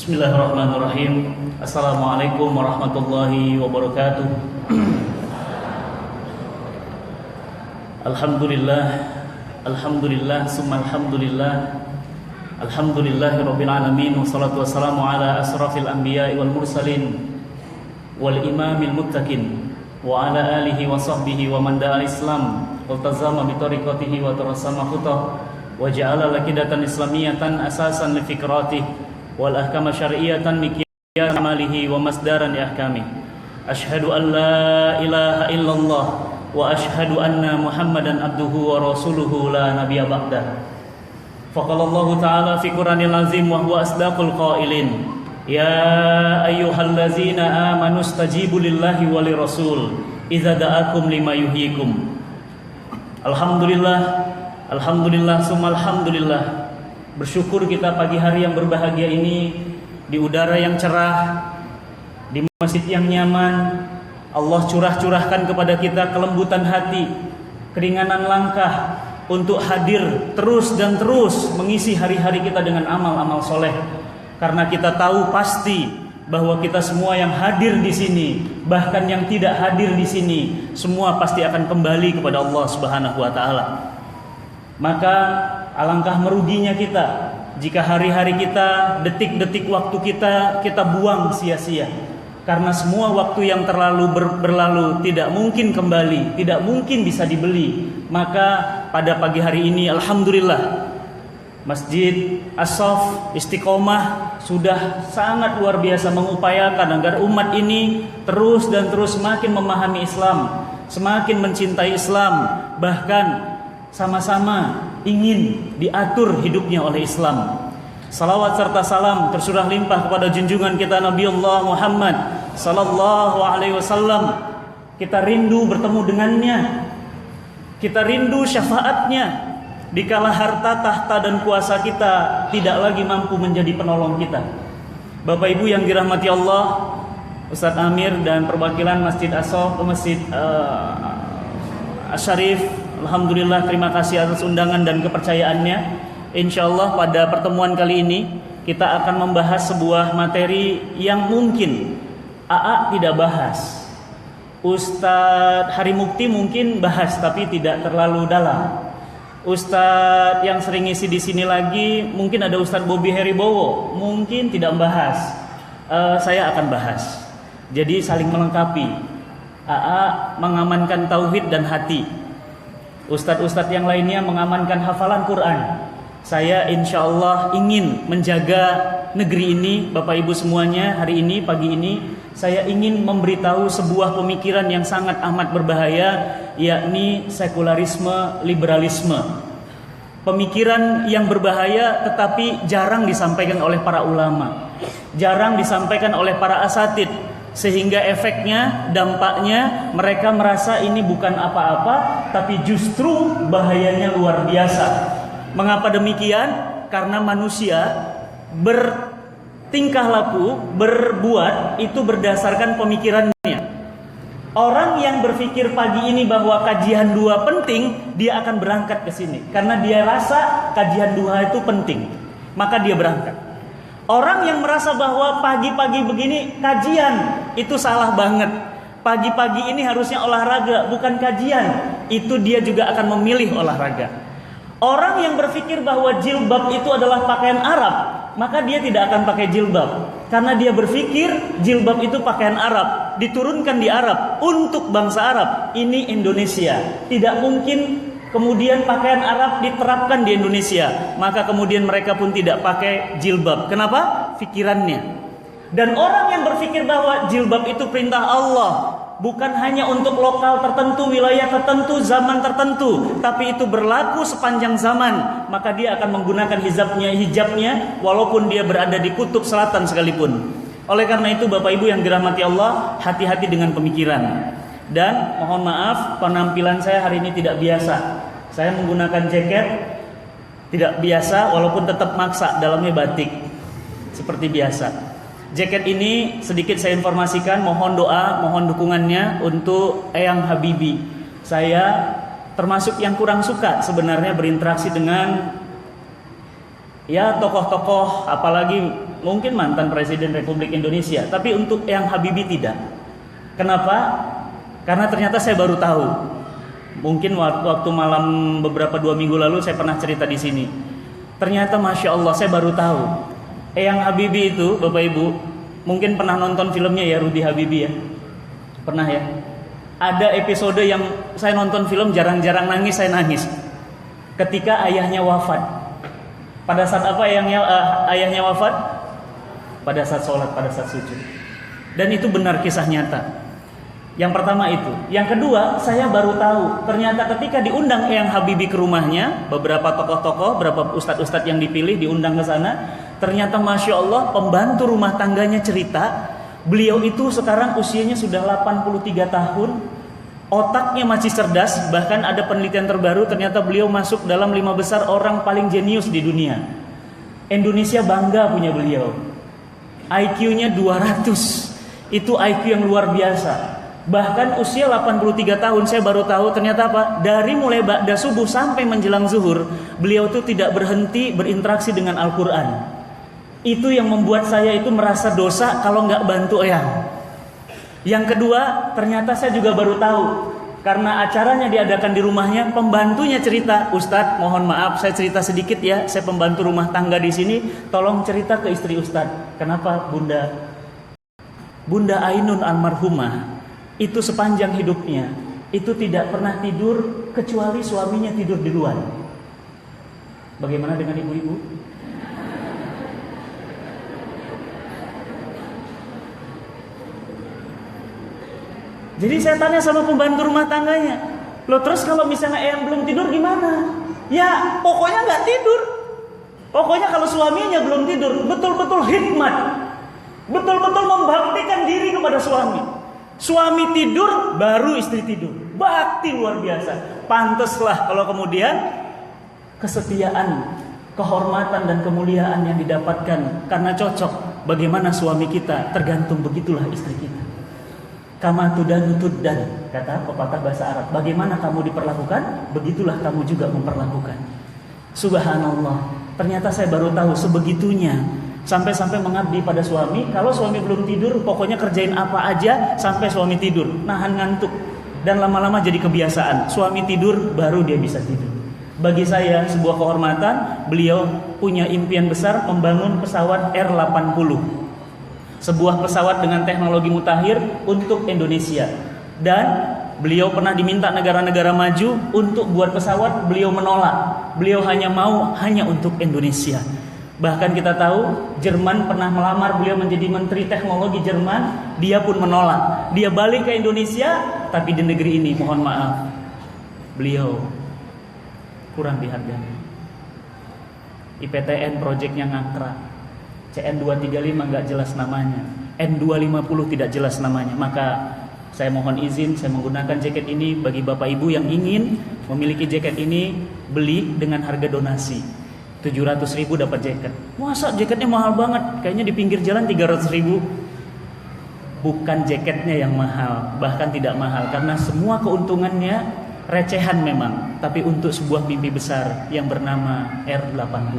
Bismillahirrahmanirrahim. Assalamualaikum warahmatullahi wabarakatuh. Alhamdulillah, alhamdulillah, summa alhamdulillah. Alhamdulillahirabbil alamin, wassalatu wassalamu ala asrafil anbiya'i wal mursalin wal imamil muttaqin wa ala alihi wa sahbihi wa man da'a Islam wa tazama bi tariqatihi wa tarassama khutah wa ja'ala lakidatan islamiyatan asasan li fikratihi wal ahkama syar'iyatan miqyas amalihi wa masdaran li ahkami. Asyhadu an la ilaha illallah wa asyhadu anna Muhammadan abduhu wa rasuluhu la nabiyya ba'dah. Faqala Allah ta'ala fi Qur'anil azim wa huwa asdaqul qailin. Ya ayyuhallazina amanu stajibu lillahi wa lirasul idza da'akum lima yuhyikum. Alhamdulillah, alhamdulillah, summa alhamdulillah. Bersyukur kita pagi hari yang berbahagia ini, di udara yang cerah, di masjid yang nyaman. Allah curahkan kepada kita kelembutan hati, keringanan langkah untuk hadir terus dan terus mengisi hari-hari kita dengan amal-amal soleh. Karena kita tahu pasti bahwa kita semua yang hadir di sini, bahkan yang tidak hadir di sini, semua pasti akan kembali kepada Allah Subhanahu wa taala. Maka alangkah meruginya kita jika hari-hari kita, detik-detik waktu kita buang sia-sia. Karena semua waktu yang terlalu berlalu tidak mungkin kembali, tidak mungkin bisa dibeli. Maka pada pagi hari ini alhamdulillah Masjid As-Saff Istiqomah sudah sangat luar biasa mengupayakan agar umat ini terus dan terus semakin memahami Islam, semakin mencintai Islam, bahkan sama-sama ingin diatur hidupnya oleh Islam. Salawat serta salam tersurah limpah kepada junjungan kita Nabi Allah Muhammad sallallahu alaihi wasallam. Kita rindu bertemu dengannya, kita rindu syafaatnya dikala harta, tahta dan kuasa kita tidak lagi mampu menjadi penolong kita. Bapak Ibu yang dirahmati Allah, Ustadz Amir dan perwakilan Masjid As-Saff, Masjid Asy-Syarif, alhamdulillah, terima kasih atas undangan dan kepercayaannya. Insyaallah pada pertemuan kali ini kita akan membahas sebuah materi yang mungkin AA tidak bahas. Ustadz Hari Mukti mungkin bahas tapi tidak terlalu dalam. Ustadz yang sering ngisi di sini lagi mungkin ada Ustadz Bobby Heribowo, mungkin tidak membahas. Saya akan bahas. Jadi saling melengkapi. AA mengamankan tauhid dan hati. Ustadz-ustadz yang lainnya mengamankan hafalan Quran. Saya insya Allah ingin menjaga negeri ini, Bapak Ibu semuanya. Hari ini, pagi ini, saya ingin memberitahu sebuah pemikiran yang sangat amat berbahaya, yakni sekularisme, liberalisme. Pemikiran yang berbahaya tetapi jarang disampaikan oleh para ulama, jarang disampaikan oleh para asatid. Sehingga efeknya, dampaknya mereka merasa ini bukan apa-apa, tapi justru bahayanya luar biasa. Mengapa demikian? Karena manusia bertingkah laku, berbuat itu berdasarkan pemikirannya. Orang yang berpikir pagi ini bahwa kajian dua penting, dia akan berangkat ke sini karena dia rasa kajian dua itu penting, maka dia berangkat. Orang yang merasa bahwa pagi-pagi begini kajian itu salah banget. Pagi-pagi ini harusnya olahraga, bukan kajian. Itu dia juga akan memilih olahraga. Orang yang berpikir bahwa jilbab itu adalah pakaian Arab, maka dia tidak akan pakai jilbab. Karena dia berpikir jilbab itu pakaian Arab, diturunkan di Arab untuk bangsa Arab. Ini Indonesia. Tidak mungkin kemudian pakaian Arab diterapkan di Indonesia, maka kemudian mereka pun tidak pakai jilbab. Kenapa? Pikirannya. Dan orang yang berpikir bahwa jilbab itu perintah Allah, bukan hanya untuk lokal tertentu, wilayah tertentu, zaman tertentu, tapi itu berlaku sepanjang zaman, maka dia akan menggunakan hijabnya walaupun dia berada di kutub selatan sekalipun. Oleh karena itu Bapak Ibu yang dirahmati Allah, hati-hati dengan pemikiran. Dan mohon maaf, penampilan saya hari ini tidak biasa. Saya menggunakan jaket tidak biasa, walaupun tetap maksa, dalamnya batik seperti biasa. Jaket ini sedikit saya informasikan, mohon doa, mohon dukungannya untuk Eyang Habibi. Saya termasuk yang kurang suka sebenarnya berinteraksi dengan ya tokoh-tokoh, apalagi mungkin mantan Presiden Republik Indonesia, tapi untuk Eyang Habibie tidak. Kenapa? Karena ternyata saya baru tahu. Mungkin waktu malam beberapa 2 minggu lalu saya pernah cerita di sini. Ternyata Masya Allah saya baru tahu Eyang Habibie itu, Bapak Ibu mungkin pernah nonton filmnya ya, Rudy Habibie ya. Pernah ya? Ada episode yang saya nonton film jarang-jarang nangis, saya nangis ketika ayahnya wafat. Pada saat apa ayahnya wafat? Pada saat sholat, pada saat sujud. Dan itu benar kisah nyata. Yang pertama itu. Yang kedua, saya baru tahu ternyata ketika diundang Eyang Habibie ke rumahnya, beberapa tokoh-tokoh, beberapa ustadz-ustadz yang dipilih diundang ke sana, ternyata Masya Allah pembantu rumah tangganya cerita, beliau itu sekarang usianya sudah 83 tahun, otaknya masih cerdas, bahkan ada penelitian terbaru ternyata beliau masuk dalam 5 besar orang paling jenius di dunia. Indonesia bangga punya beliau. IQ-nya 200. Itu IQ yang luar biasa. Bahkan usia 83 tahun saya baru tahu ternyata apa? Dari mulai ba'da subuh sampai menjelang zuhur, beliau itu tidak berhenti berinteraksi dengan Al-Quran. Itu yang membuat saya itu merasa dosa kalau nggak bantu Eyang. Yang kedua, ternyata saya juga baru tahu karena acaranya diadakan di rumahnya, pembantunya cerita, Ustadz mohon maaf saya cerita sedikit ya, saya pembantu rumah tangga di sini, tolong cerita ke istri Ustadz. Kenapa Bunda Ainun almarhumah itu sepanjang hidupnya itu tidak pernah tidur kecuali suaminya tidur di luar. Bagaimana dengan ibu-ibu? Jadi saya tanya sama pembantu rumah tangganya, loh terus kalau misalnya Eyang belum tidur gimana? Ya pokoknya nggak tidur. Pokoknya kalau suaminya belum tidur, betul-betul hikmat, betul-betul membaktikan diri kepada suami. Suami tidur, baru istri tidur. Bakti luar biasa. Pantaslah kalau kemudian kesetiaan, kehormatan dan kemuliaan yang didapatkan karena cocok. Bagaimana suami kita, tergantung begitulah istri kita. Kama tudanu tuddan, kata pepatah bahasa Arab. Bagaimana kamu diperlakukan, begitulah kamu juga memperlakukan. Subhanallah. Ternyata saya baru tahu sebegitunya. Sampai-sampai mengabdi pada suami. Kalau suami belum tidur, pokoknya kerjain apa aja sampai suami tidur. Nahan ngantuk. Dan lama-lama jadi kebiasaan. Suami tidur, baru dia bisa tidur. Bagi saya sebuah kehormatan, beliau punya impian besar membangun pesawat R80. Sebuah pesawat dengan teknologi mutakhir untuk Indonesia. Dan beliau pernah diminta negara-negara maju untuk buat pesawat, beliau menolak. Beliau hanya mau untuk Indonesia. Bahkan kita tahu Jerman pernah melamar beliau menjadi Menteri Teknologi Jerman, dia pun menolak. Dia balik ke Indonesia, tapi di negeri ini mohon maaf, beliau kurang dihargai. IPTN proyeknya ngangkrak, CN235 nggak jelas namanya, N250 tidak jelas namanya. Maka saya mohon izin, saya menggunakan jaket ini bagi Bapak Ibu yang ingin memiliki jaket ini, beli dengan harga donasi. 700.000 dapat jaket. Masa jaketnya mahal banget? Kayaknya di pinggir jalan 300.000. Bukan jaketnya yang mahal, bahkan tidak mahal karena semua keuntungannya recehan memang, tapi untuk sebuah mimpi besar yang bernama R80.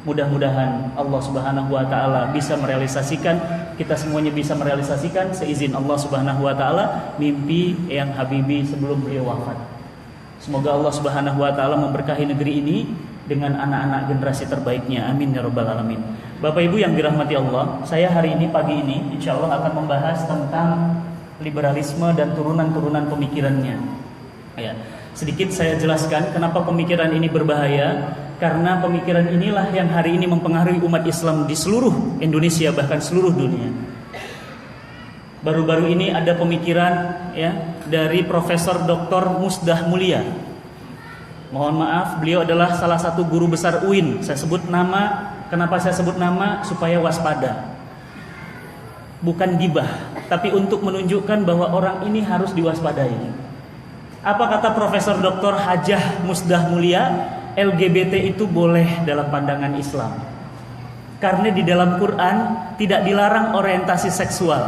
Mudah-mudahan Allah Subhanahu wa taala bisa merealisasikan, kita semuanya bisa merealisasikan seizin Allah Subhanahu wa taala mimpi Eyang Habibie sebelum beliau wafat. Semoga Allah Subhanahu wa taala memberkahi negeri ini dengan anak-anak generasi terbaiknya. Amin ya rabbal alamin. Bapak Ibu yang dirahmati Allah, saya hari ini pagi ini insya Allah akan membahas tentang liberalisme dan turunan-turunan pemikirannya. Ya, sedikit saya jelaskan kenapa pemikiran ini berbahaya. Karena pemikiran inilah yang hari ini mempengaruhi umat Islam di seluruh Indonesia, bahkan seluruh dunia. Baru-baru ini ada pemikiran ya dari Profesor Dr. Musdah Mulia. Mohon maaf, beliau adalah salah satu guru besar UIN. Saya sebut nama, kenapa saya sebut nama? Supaya waspada. Bukan gibah, tapi untuk menunjukkan bahwa orang ini harus diwaspadai. Apa kata Profesor Dr. Hajah Musdah Mulia? LGBT itu boleh dalam pandangan Islam. Karena di dalam Quran tidak dilarang orientasi seksual.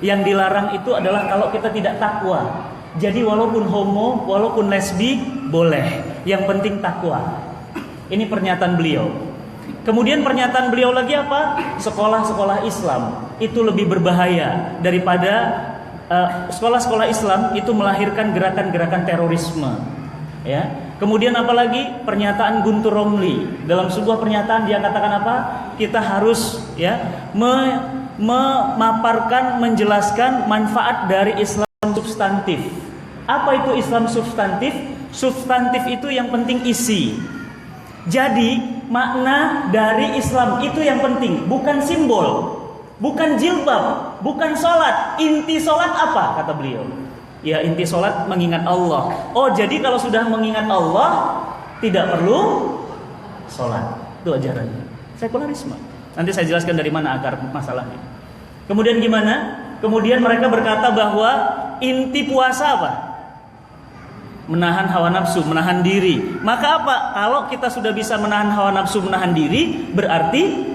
Yang dilarang itu adalah kalau kita tidak takwa. Jadi walaupun homo, walaupun lesbi, boleh. Yang penting takwa. Ini pernyataan beliau. Kemudian pernyataan beliau lagi apa? Sekolah-sekolah Islam itu lebih berbahaya daripada sekolah-sekolah Islam itu melahirkan gerakan-gerakan terorisme. Ya. Kemudian apalagi pernyataan Guntur Romli, dalam sebuah pernyataan dia katakan apa? Kita harus ya memaparkan, menjelaskan manfaat dari Islam substantif. Apa itu Islam substantif? Substantif itu yang penting isi. Jadi makna dari Islam itu yang penting, bukan simbol, bukan jilbab, bukan sholat. Inti sholat apa? Kata beliau. Ya, inti sholat mengingat Allah. Oh, jadi kalau sudah mengingat Allah tidak perlu sholat. Itu ajarannya sekularisme. Nanti saya jelaskan dari mana akar masalahnya. Kemudian gimana? Kemudian mereka berkata bahwa inti puasa apa? Menahan hawa nafsu, menahan diri. Maka apa? Kalau kita sudah bisa menahan hawa nafsu, menahan diri, berarti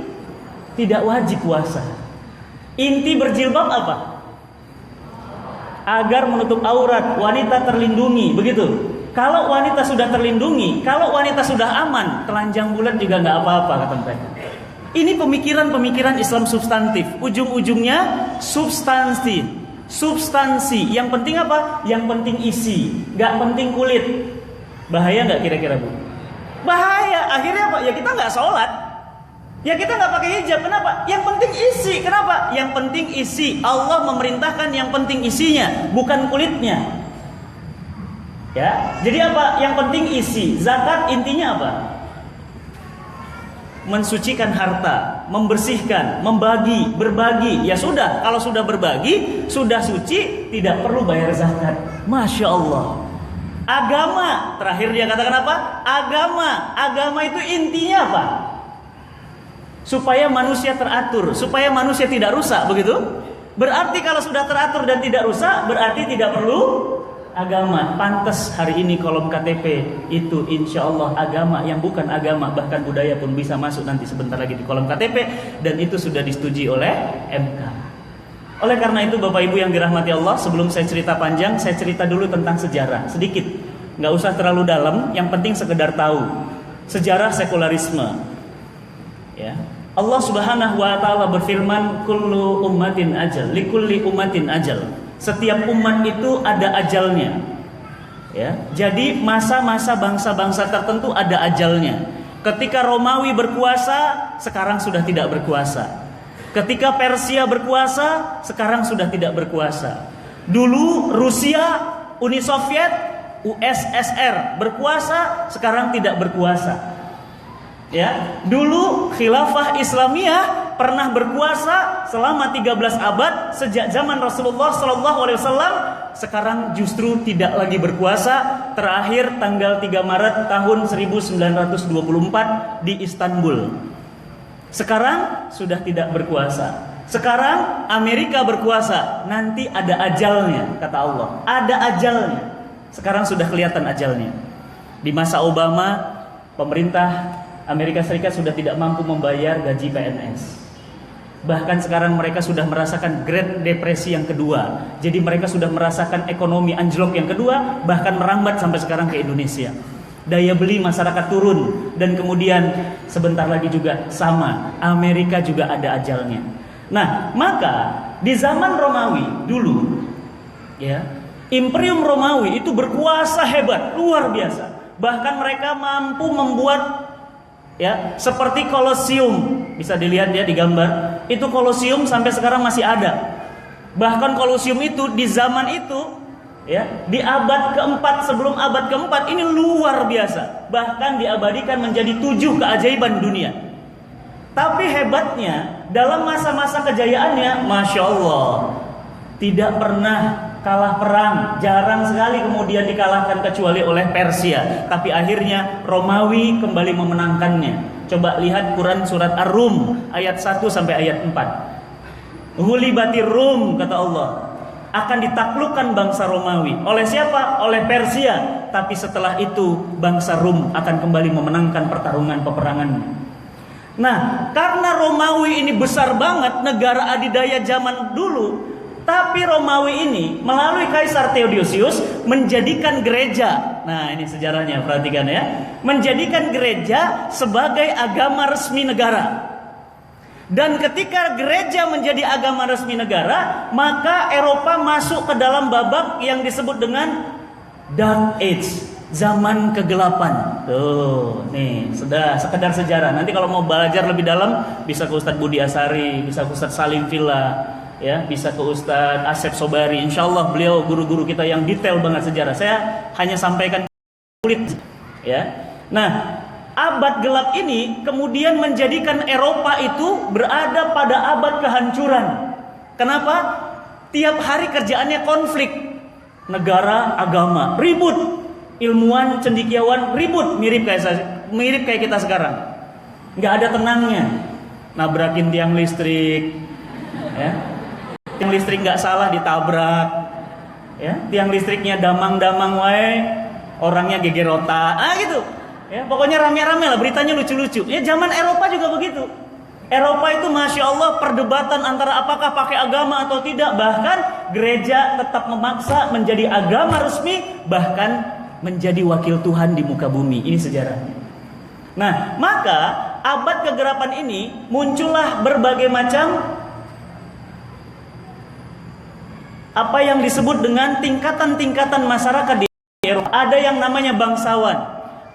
tidak wajib puasa. Inti berjilbab apa? Agar menutup aurat, wanita terlindungi, begitu. Kalau wanita sudah terlindungi, kalau wanita sudah aman, telanjang bulat juga nggak apa-apa, kata mereka. Ini pemikiran-pemikiran Islam substantif. Ujung-ujungnya substansi. Yang penting apa? Yang penting isi, nggak penting kulit. Bahaya nggak kira-kira, Bu? Bahaya. Akhirnya apa? Ya kita nggak sholat. Ya kita nggak pakai hijab. Kenapa? Yang penting isi. Kenapa? Yang penting isi. Allah memerintahkan yang penting isinya, bukan kulitnya. Ya. Jadi apa? Yang penting isi. Zakat intinya apa? Mensucikan harta, membersihkan, membagi, berbagi. Ya sudah. Kalau sudah berbagi, sudah suci, tidak perlu bayar zakat. Masya Allah. Agama. Terakhir dia katakan apa? Agama itu intinya apa? Supaya manusia teratur, supaya manusia tidak rusak, begitu? Berarti kalau sudah teratur dan tidak rusak, berarti tidak perlu agama. Pantas hari ini kolom KTP itu insya Allah agama yang bukan agama, bahkan budaya pun bisa masuk nanti sebentar lagi di kolom KTP, dan itu sudah disetujui oleh MK. Oleh karena itu Bapak Ibu yang dirahmati Allah, sebelum saya cerita panjang, saya cerita dulu tentang sejarah sedikit. Nggak usah terlalu dalam, yang penting sekedar tahu sejarah sekularisme. Ya. Allah Subhanahu wa taala berfirman, kullu ummatin ajal, likulli ummatin ajal. Setiap umat itu ada ajalnya. Ya. Jadi masa-masa bangsa-bangsa tertentu ada ajalnya. Ketika Romawi berkuasa, sekarang sudah tidak berkuasa. Ketika Persia berkuasa, sekarang sudah tidak berkuasa. Dulu Rusia, Uni Soviet, USSR berkuasa, sekarang tidak berkuasa. Ya, dulu khilafah Islamiyah pernah berkuasa selama 13 abad sejak zaman Rasulullah SAW. Sekarang justru tidak lagi berkuasa. Terakhir tanggal 3 Maret tahun 1924 di Istanbul. Sekarang sudah tidak berkuasa. Sekarang Amerika berkuasa. Nanti ada ajalnya, kata Allah. Ada ajalnya. Sekarang sudah kelihatan ajalnya. Di masa Obama, pemerintah Amerika Serikat sudah tidak mampu membayar gaji PNS. Bahkan sekarang mereka sudah merasakan Great Depresi yang kedua. Jadi mereka sudah merasakan ekonomi anjlok yang kedua, bahkan merambat sampai sekarang ke Indonesia. Daya beli masyarakat turun, dan kemudian sebentar lagi juga sama, Amerika juga ada ajalnya. Nah, maka di zaman Romawi dulu, ya, Imperium Romawi itu berkuasa hebat, luar biasa. Bahkan mereka mampu membuat, ya, seperti Kolosium, bisa dilihat ya di gambar. Itu Kolosium sampai sekarang masih ada. Bahkan Kolosium itu di zaman itu, ya, di abad keempat, sebelum abad keempat, ini luar biasa. Bahkan diabadikan menjadi 7 keajaiban dunia. Tapi hebatnya, dalam masa-masa kejayaannya, Masya Allah, tidak pernah kalah perang. Jarang sekali kemudian dikalahkan kecuali oleh Persia. Tapi akhirnya Romawi kembali memenangkannya. Coba lihat Quran surat Ar-Rum ayat 1 sampai ayat 4. Ghulibatir Rum, kata Allah, akan ditaklukkan bangsa Romawi. Oleh siapa? Oleh Persia. Tapi setelah itu bangsa Rum akan kembali memenangkan pertarungan peperangannya. Nah, karena Romawi ini besar banget, negara adidaya zaman dulu, Tapi Romawi ini melalui Kaisar Theodosius menjadikan gereja. Nah, ini sejarahnya, perhatikan ya. Menjadikan gereja sebagai agama resmi negara. Dan ketika gereja menjadi agama resmi negara, maka Eropa masuk ke dalam babak yang disebut dengan Dark Age, zaman kegelapan. Tuh, nih, sudah sekedar sejarah. Nanti kalau mau belajar lebih dalam bisa ke Ustadz Budi Asari, bisa ke Ustadz Salim Villa, ya, bisa ke Ustadz Asep Sobari. Insya Allah beliau guru-guru kita yang detail banget sejarah. Saya hanya sampaikan kulit, ya. Nah, abad gelap ini kemudian menjadikan Eropa itu berada pada abad kehancuran. Kenapa? Tiap hari kerjaannya konflik, negara, agama, ribut. Ilmuwan, cendekiawan ribut, mirip kayak kita sekarang. Nggak ada tenangnya, nabrakin tiang listrik, ya. Tiang listrik nggak salah ditabrak, ya. Tiang listriknya damang-damang wae, orangnya geger otak, gitu. Ya, pokoknya rame-rame lah, beritanya lucu-lucu. Ya, zaman Eropa juga begitu. Eropa itu Masya Allah perdebatan antara apakah pakai agama atau tidak. Bahkan gereja tetap memaksa menjadi agama resmi, bahkan menjadi wakil Tuhan di muka bumi. Ini sejarahnya. Nah, maka abad kegelapan ini muncullah berbagai macam apa yang disebut dengan tingkatan-tingkatan masyarakat di Eropa. Ada yang namanya bangsawan,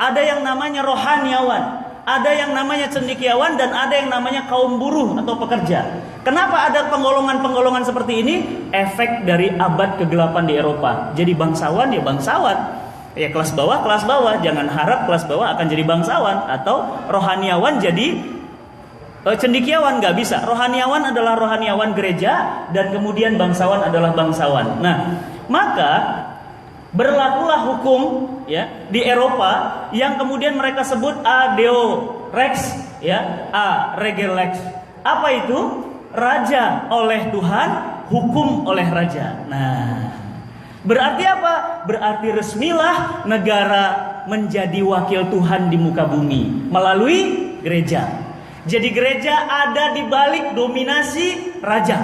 ada yang namanya rohaniawan, ada yang namanya cendekiawan, dan ada yang namanya kaum buruh atau pekerja. Kenapa ada penggolongan-penggolongan seperti ini? Efek dari abad kegelapan di Eropa. Jadi bangsawan ya bangsawan, ya kelas bawah. Jangan harap kelas bawah akan jadi bangsawan, atau rohaniawan jadi cendekiawan, nggak bisa. Rohaniawan adalah rohaniawan gereja, dan kemudian bangsawan adalah bangsawan. Nah, maka berlakulah hukum, ya, di Eropa yang kemudian mereka sebut a deo rex, ya, a regel lex. Apa itu? Raja oleh Tuhan, hukum oleh raja. Nah, berarti apa? Berarti resmilah negara menjadi wakil Tuhan di muka bumi melalui gereja. Jadi gereja ada di balik dominasi raja,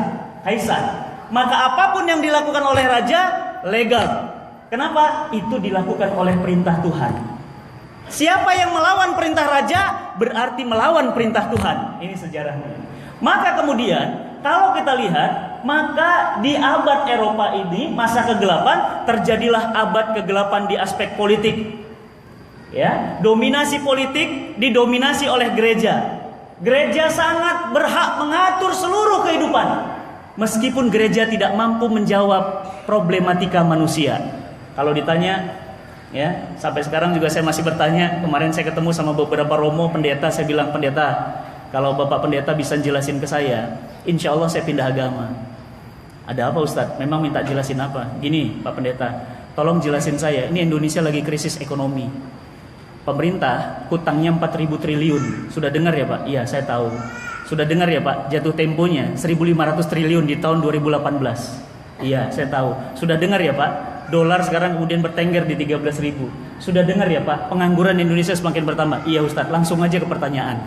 kaisar. Maka apapun yang dilakukan oleh raja legal. Kenapa? Itu dilakukan oleh perintah Tuhan. Siapa yang melawan perintah raja berarti melawan perintah Tuhan. Ini sejarahnya. Maka kemudian kalau kita lihat, maka di abad Eropa ini, masa kegelapan, terjadilah abad kegelapan di aspek politik. Ya, dominasi politik didominasi oleh gereja. Gereja sangat berhak mengatur seluruh kehidupan, meskipun gereja tidak mampu menjawab problematika manusia. Kalau ditanya, ya, sampai sekarang juga saya masih bertanya. Kemarin saya ketemu sama beberapa romo pendeta, saya bilang, pendeta, kalau bapak pendeta bisa jelasin ke saya, insya Allah saya pindah agama. Ada apa Ustadz? Memang minta jelasin apa? Gini Pak Pendeta, tolong jelasin saya, ini Indonesia lagi krisis ekonomi. Pemerintah hutangnya 4.000 triliun. Sudah dengar ya Pak? Iya, saya tahu. Sudah dengar ya Pak, jatuh temponya 1.500 triliun di tahun 2018. Iya, saya tahu. Sudah dengar ya Pak, dolar sekarang kemudian bertengger di 13.000. Sudah dengar ya Pak, pengangguran Indonesia semakin bertambah. Iya Ustadz, langsung aja ke pertanyaan.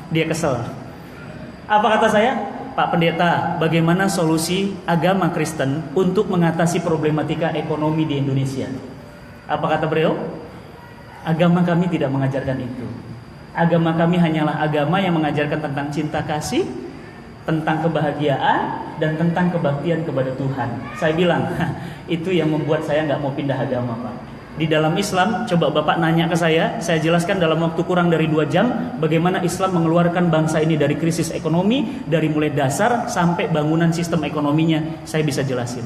Dia kesel. Apa kata saya? Pak Pendeta, bagaimana solusi agama Kristen untuk mengatasi problematika ekonomi di Indonesia? Apa kata beliau? Agama kami tidak mengajarkan itu. Agama kami hanyalah agama yang mengajarkan tentang cinta kasih, tentang kebahagiaan, dan tentang kebaktian kepada Tuhan. Saya bilang, itu yang membuat saya nggak mau pindah agama Pak. Di dalam Islam, coba Bapak nanya ke saya jelaskan dalam waktu kurang dari 2 jam bagaimana Islam mengeluarkan bangsa ini dari krisis ekonomi, dari mulai dasar sampai bangunan sistem ekonominya, saya bisa jelasin.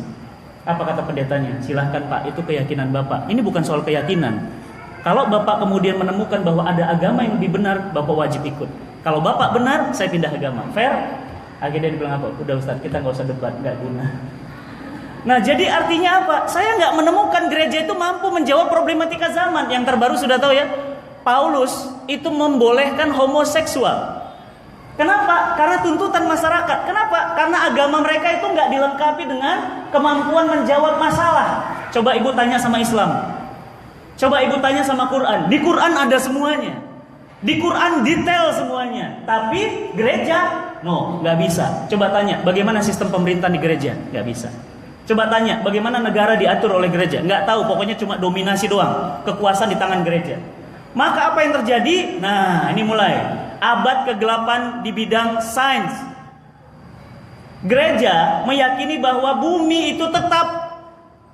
Apa kata pendetanya? Silahkan Pak, itu keyakinan Bapak. Ini bukan soal keyakinan. Kalau Bapak kemudian menemukan bahwa ada agama yang lebih benar, Bapak wajib ikut. Kalau Bapak benar, saya pindah agama. Fair? Akhirnya dia bilang apa? Udah Ustaz, kita nggak usah debat, nggak guna. Nah, jadi artinya apa? Saya nggak menemukan gereja itu mampu menjawab problematika zaman. Yang terbaru sudah tahu ya, Paulus itu membolehkan homoseksual. Kenapa? Karena tuntutan masyarakat. Kenapa? Karena agama mereka itu nggak dilengkapi dengan kemampuan menjawab masalah. Coba ibu tanya sama Islam. Coba ibu tanya sama Quran. Di Quran ada semuanya. Di Quran detail semuanya. Tapi gereja No, nggak bisa. Coba tanya, bagaimana sistem pemerintahan di gereja? Nggak bisa. Coba tanya, bagaimana negara diatur oleh gereja? Nggak tahu, pokoknya cuma dominasi doang. Kekuasaan di tangan gereja. Maka apa yang terjadi? Nah, ini mulai. Abad kegelapan di bidang sains. Gereja meyakini bahwa bumi itu tetap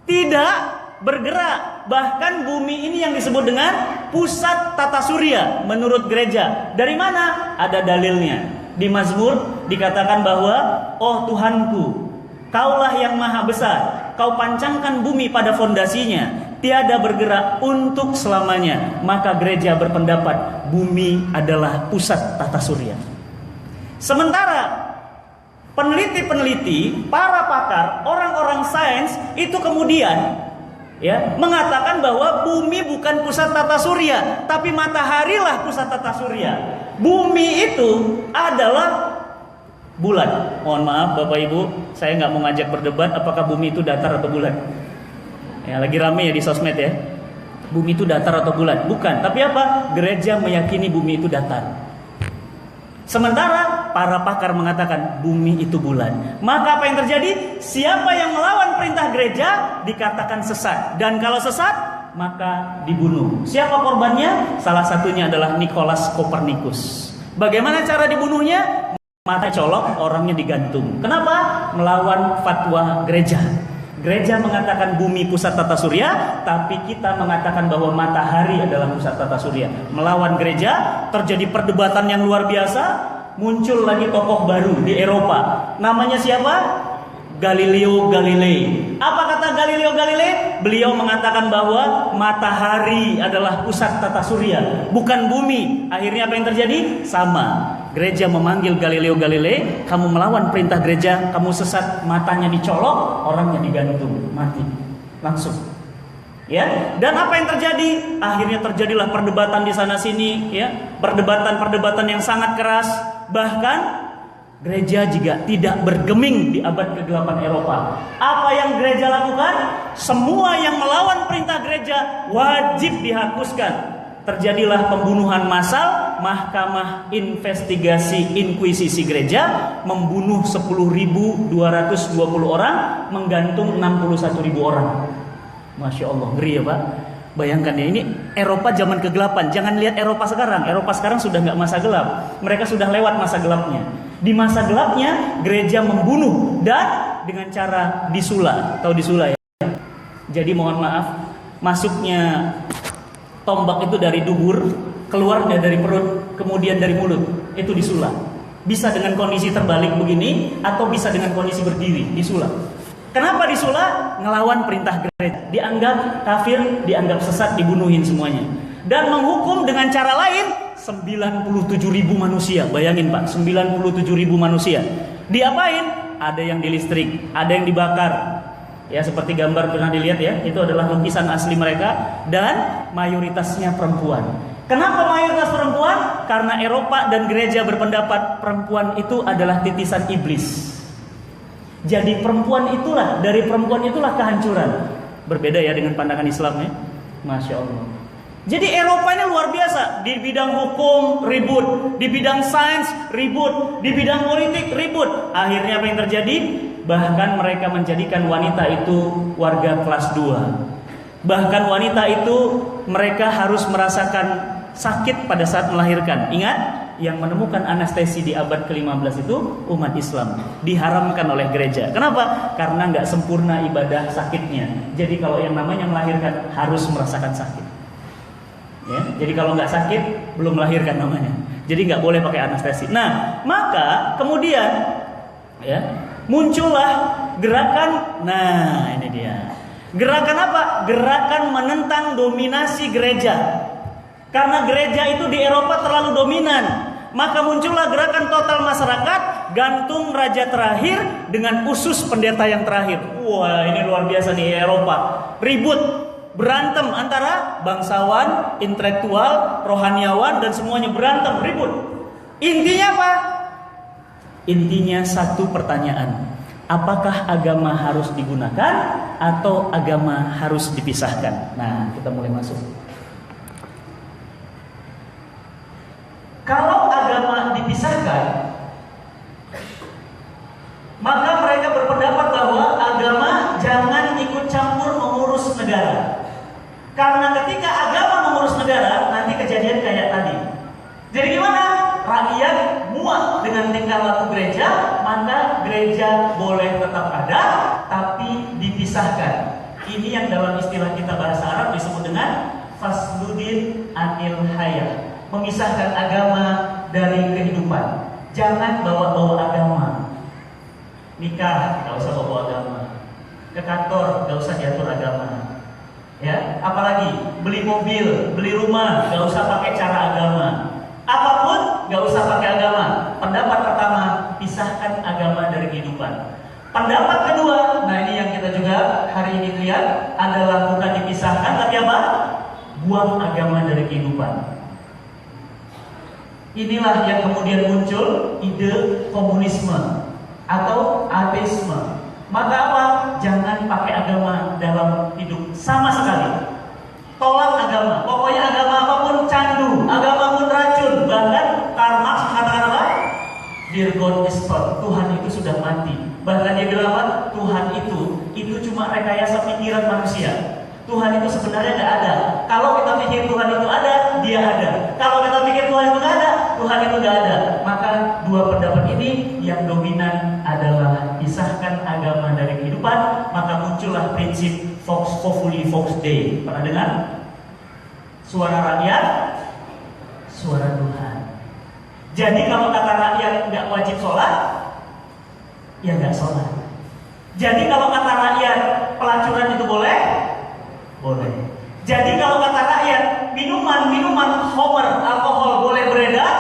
tidak bergerak. Bahkan bumi ini yang disebut dengan pusat tata surya menurut gereja. Dari mana? Ada dalilnya. Di Mazmur dikatakan bahwa, oh Tuhanku, Kaulah yang maha besar, Kau pancangkan bumi pada fondasinya, tiada bergerak untuk selamanya. Maka gereja berpendapat bumi adalah pusat tata surya. Sementara peneliti-peneliti, para pakar, orang-orang sains itu kemudian mengatakan bahwa bumi bukan pusat tata surya, tapi matahari lah pusat tata surya. Bumi itu adalah bulat. Mohon maaf Bapak Ibu, saya nggak mau ngajak berdebat apakah bumi itu datar atau bulat. Ya, lagi rame ya di sosmed ya. Bumi itu datar atau bulat? Bukan. Tapi apa? Gereja meyakini bumi itu datar. Sementara para pakar mengatakan bumi itu bulat. Maka apa yang terjadi? Siapa yang melawan perintah gereja dikatakan sesat. Dan kalau sesat, maka dibunuh. Siapa korbannya? Salah satunya adalah Nikolaus Kopernikus. Bagaimana cara dibunuhnya? Mata colok, orangnya digantung. Kenapa? Melawan fatwa gereja. Gereja mengatakan bumi pusat tata surya, tapi kita mengatakan bahwa matahari adalah pusat tata surya. Melawan gereja, terjadi perdebatan yang luar biasa. Muncul lagi tokoh baru di Eropa. Namanya siapa? Galileo Galilei. Apa kata Galileo Galilei? Beliau mengatakan bahwa matahari adalah pusat tata surya, bukan bumi. Akhirnya apa yang terjadi? Sama. Gereja memanggil Galileo Galilei, kamu melawan perintah gereja, kamu sesat, matanya dicolok, orangnya digantung, mati. Langsung. Ya, dan apa yang terjadi? Akhirnya terjadilah perdebatan di sana sini, ya. Perdebatan yang sangat keras. Bahkan gereja juga tidak bergeming di abad ke-8 Eropa. Apa yang gereja lakukan? Semua yang melawan perintah gereja wajib dihapuskan. Terjadilah pembunuhan massal. Mahkamah Investigasi Inkuisisi Gereja membunuh 10.220 orang, menggantung 61.000 orang. Masya Allah, ngeri ya Pak. Bayangkan ya, ini Eropa zaman ke-8. Jangan lihat Eropa sekarang. Eropa sekarang sudah nggak masa gelap. Mereka sudah lewat masa gelapnya. Di masa gelapnya gereja membunuh dan dengan cara disula. Tahu disula ya? Jadi mohon maaf, masuknya tombak itu dari dubur, keluarnya dari perut, kemudian dari mulut. Itu disula. Bisa dengan kondisi terbalik begini atau bisa dengan kondisi berdiri, disula. Kenapa disula? Ngelawan perintah gereja. Dianggap kafir, dianggap sesat, dibunuhin semuanya. Dan menghukum dengan cara lain 97.000 manusia. Bayangin Pak, 97.000 manusia. Diapain? Ada yang dilistrik, ada yang dibakar. Ya, seperti gambar pernah dilihat ya, itu adalah lukisan asli mereka. Dan mayoritasnya perempuan. Kenapa mayoritas perempuan? Karena Eropa dan gereja berpendapat perempuan itu adalah titisan iblis. Jadi perempuan itulah, dari perempuan itulah kehancuran. Berbeda ya dengan pandangan Islam ya. Masya Allah. Jadi Eropa ini luar biasa. Di bidang hukum ribut, di bidang sains ribut, di bidang politik ribut. Akhirnya apa yang terjadi? Bahkan mereka menjadikan wanita itu warga kelas 2. Bahkan wanita itu mereka harus merasakan sakit pada saat melahirkan. Ingat, yang menemukan anestesi di abad ke-15 itu umat Islam. Diharamkan oleh gereja. Kenapa? Karena nggak sempurna ibadah sakitnya. Jadi kalau yang namanya melahirkan harus merasakan sakit. Ya, jadi kalau nggak sakit belum melahirkan namanya. Jadi nggak boleh pakai anestesi. Nah, maka kemudian ya muncullah gerakan. Nah, ini dia. Gerakan apa? Gerakan menentang dominasi gereja. Karena gereja itu di Eropa terlalu dominan. Maka muncullah gerakan total masyarakat, gantung raja terakhir dengan usus pendeta yang terakhir. Wah, ini luar biasa nih Eropa. Ribut, berantem antara bangsawan, intelektual, rohaniawan, dan semuanya berantem, ribut. Intinya apa? Intinya satu pertanyaan. Apakah agama harus digunakan atau agama harus dipisahkan? Nah, kita mulai masuk. Kalau agama dipisahkan, Ini yang dalam istilah kita bahasa Arab disebut dengan fasludin anil haya, memisahkan agama dari kehidupan. Jangan bawa-bawa agama. Nikah nggak usah bawa agama, ke kantor nggak usah diatur agama, ya. Apalagi beli mobil, beli rumah nggak usah pakai cara agama. Apapun nggak usah pakai agama. Pendapat pertama, pisahkan agama dari kehidupan. Pendapat kedua, nah ini yang kita juga hari ini lihat adalah bukan dipisahkan, tapi apa? Buang agama dari kehidupan. Inilah yang kemudian muncul ide komunisme atau ateisme. Maka apa? Jangan pakai agama dalam hidup sama sekali. Tolak agama. Pokoknya agama apapun candu, agama pun racun. Bahkan Karl Marx mengatakan apa? Dear God is dead. Tuhan itu sudah mati. Bahkan dia bilang apa? Tuhan itu cuma rekayasa pikiran manusia. Tuhan itu sebenarnya tidak ada. Kalau kita pikir Tuhan itu ada, dia ada. Kalau kita pikir Tuhan itu tidak ada, Tuhan itu tidak ada. Maka dua pendapat ini yang dominan adalah pisahkan agama dari kehidupan. Maka muncullah prinsip Vox Populi Vox Dei. Pernah dengar? Suara rakyat, suara Tuhan. Jadi kalau kata rakyat nggak wajib sholat, ya nggak sholat. Jadi kalau kata rakyat pelacuran itu boleh, boleh. Jadi kalau kata rakyat minuman homer alkohol boleh beredar,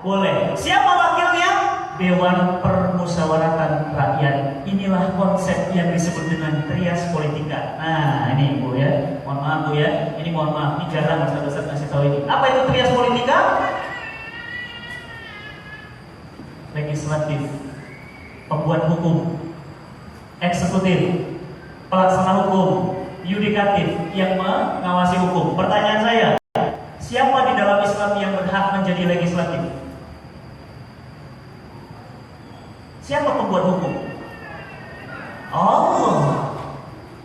boleh. Siapa wakilnya? Dewan Permusyawaratan Rakyat. Inilah konsep yang disebut dengan trias politika. Nah ini Bu ya, mohon maaf Bu ya, ini mohon maaf, ini jarang Ustaz ngasih tahu ini. Apa itu trias politika? Legislatif, pembuat hukum, eksekutif, pelaksana hukum, yudikatif yang mengawasi hukum. Pertanyaan saya, siapa di dalam Islam yang berhak menjadi legislatif? Siapa pembuat hukum? Allah.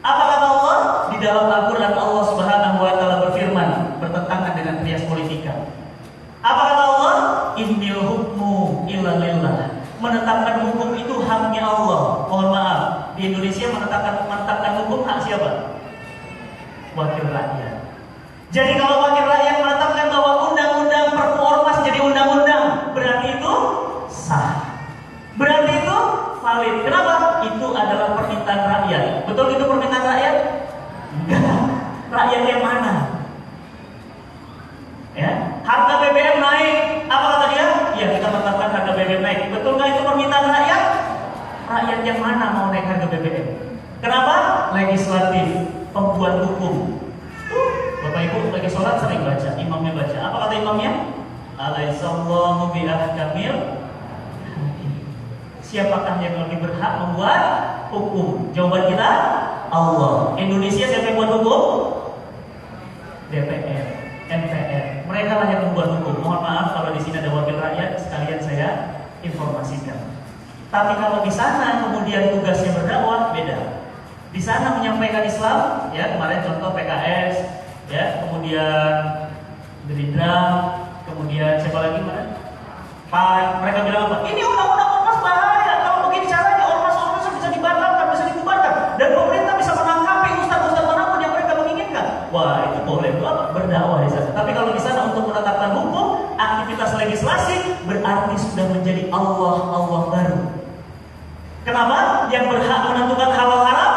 Apa kata Allah? Di dalam Al-Quran Allah Subhanahu wa Ta'ala berfirman bertentangan dengan trias politika. Apa kata Allah? Innil hukmu illa lillah. Menetapkan hukum itu haknya Allah. Mohon maaf, di Indonesia menetapkan hukum hak siapa? Wakil rakyat. Jadi kalau wakil rakyat menetapkan bahwa undang-undang Perpu Ormas jadi undang-undang, berarti itu sah. Berarti itu valid. Kenapa? Itu adalah permintaan rakyat. Betul itu permintaan rakyat? Enggak. Rakyat yang mana? Ya, harga BBM naik. Apa kata dia? Ya, kita menetapkan harga BBM naik. Betul nggak itu permintaan rakyat? Rakyat yang mana mau naik harga BBM? Kenapa? Legislatif, pembuat hukum. Bapak Ibu lagi sholat sering baca, imamnya baca. Apa kata imamnya? Alaihissallahu bi'ahkamil. Siapakah yang lebih berhak membuat hukum? Jawaban kita, Allah. Indonesia siapa yang buat hukum? DPR, MPR. Mereka lah yang membuat hukum. Mohon maaf kalau di sini ada wakil rakyat, sekalian saya informasikan. Tapi kalau di sana kemudian tugasnya berdakwah, beda. Di sana menyampaikan Islam, ya kemarin contoh PKS, ya kemudian Gerindra, kemudian siapa lagi kemarin? PAN. Mereka bilang apa? Ini undang-undang ormas bahaya. Kalau begini caranya ormas-ormas bisa dibatalkan, bisa dibubarkan, dan pemerintah bisa menangkapi ustaz-ustaz manapun yang mereka menginginkan. Wah itu boleh, itu apa? Berdakwah di sana. Tapi kalau di sana untuk menetapkan hukum, aktivitas legislasi berarti sudah menjadi Allah baru. Kenapa? Yang berhak menentukan halal haram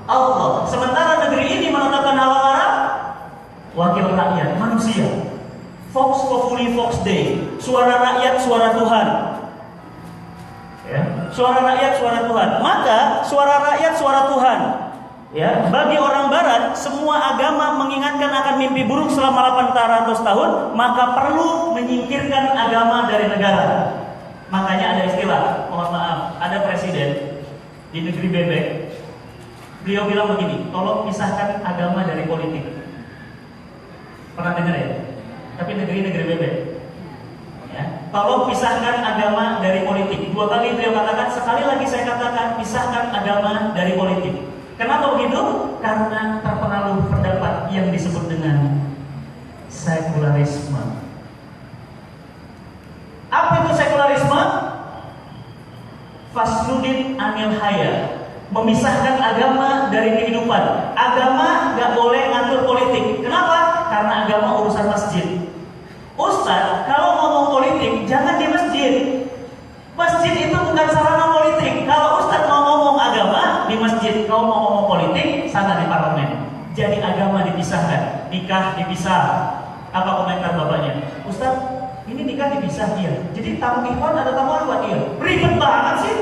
Allah. Sementara negeri ini menetapkan halal haram wakil rakyat, manusia. Vox Populi Vox Dei. Suara rakyat, suara Tuhan. Ya, suara rakyat, suara Tuhan. Maka suara rakyat, suara Tuhan. Ya, bagi orang Barat, semua agama mengingatkan akan mimpi buruk selama 800 tahun, maka perlu menyingkirkan agama dari negara. Makanya ada istilah, mohon maaf, ada presiden di negeri bebek. Beliau bilang begini, tolong pisahkan agama dari politik. Pernah dengar ya? Tapi negeri-negeri bebek. Ya, tolong pisahkan agama dari politik. 2 kali beliau katakan, sekali lagi saya katakan, pisahkan agama dari politik. Kenapa begitu? Karena terpengaruh pendapat yang disebut dengan sekularisme. Apa itu sekularisme? Fasludin anil haya, memisahkan agama dari kehidupan. Agama nggak boleh ngatur politik. Kenapa? Karena agama urusan masjid. Ustaz, kalau ngomong politik jangan di masjid. Masjid itu bukan sarana politik. Kalau Ustaz mau ngomong agama di masjid, kalau mau ngomong politik sana di parlemen. Jadi agama dipisahkan, nikah dipisah. Apa komentar bapaknya? Ustaz, ini nikah dipisah dia. Jadi tamu ikhwan ada tamu akhwat dia. Ribet banget sih.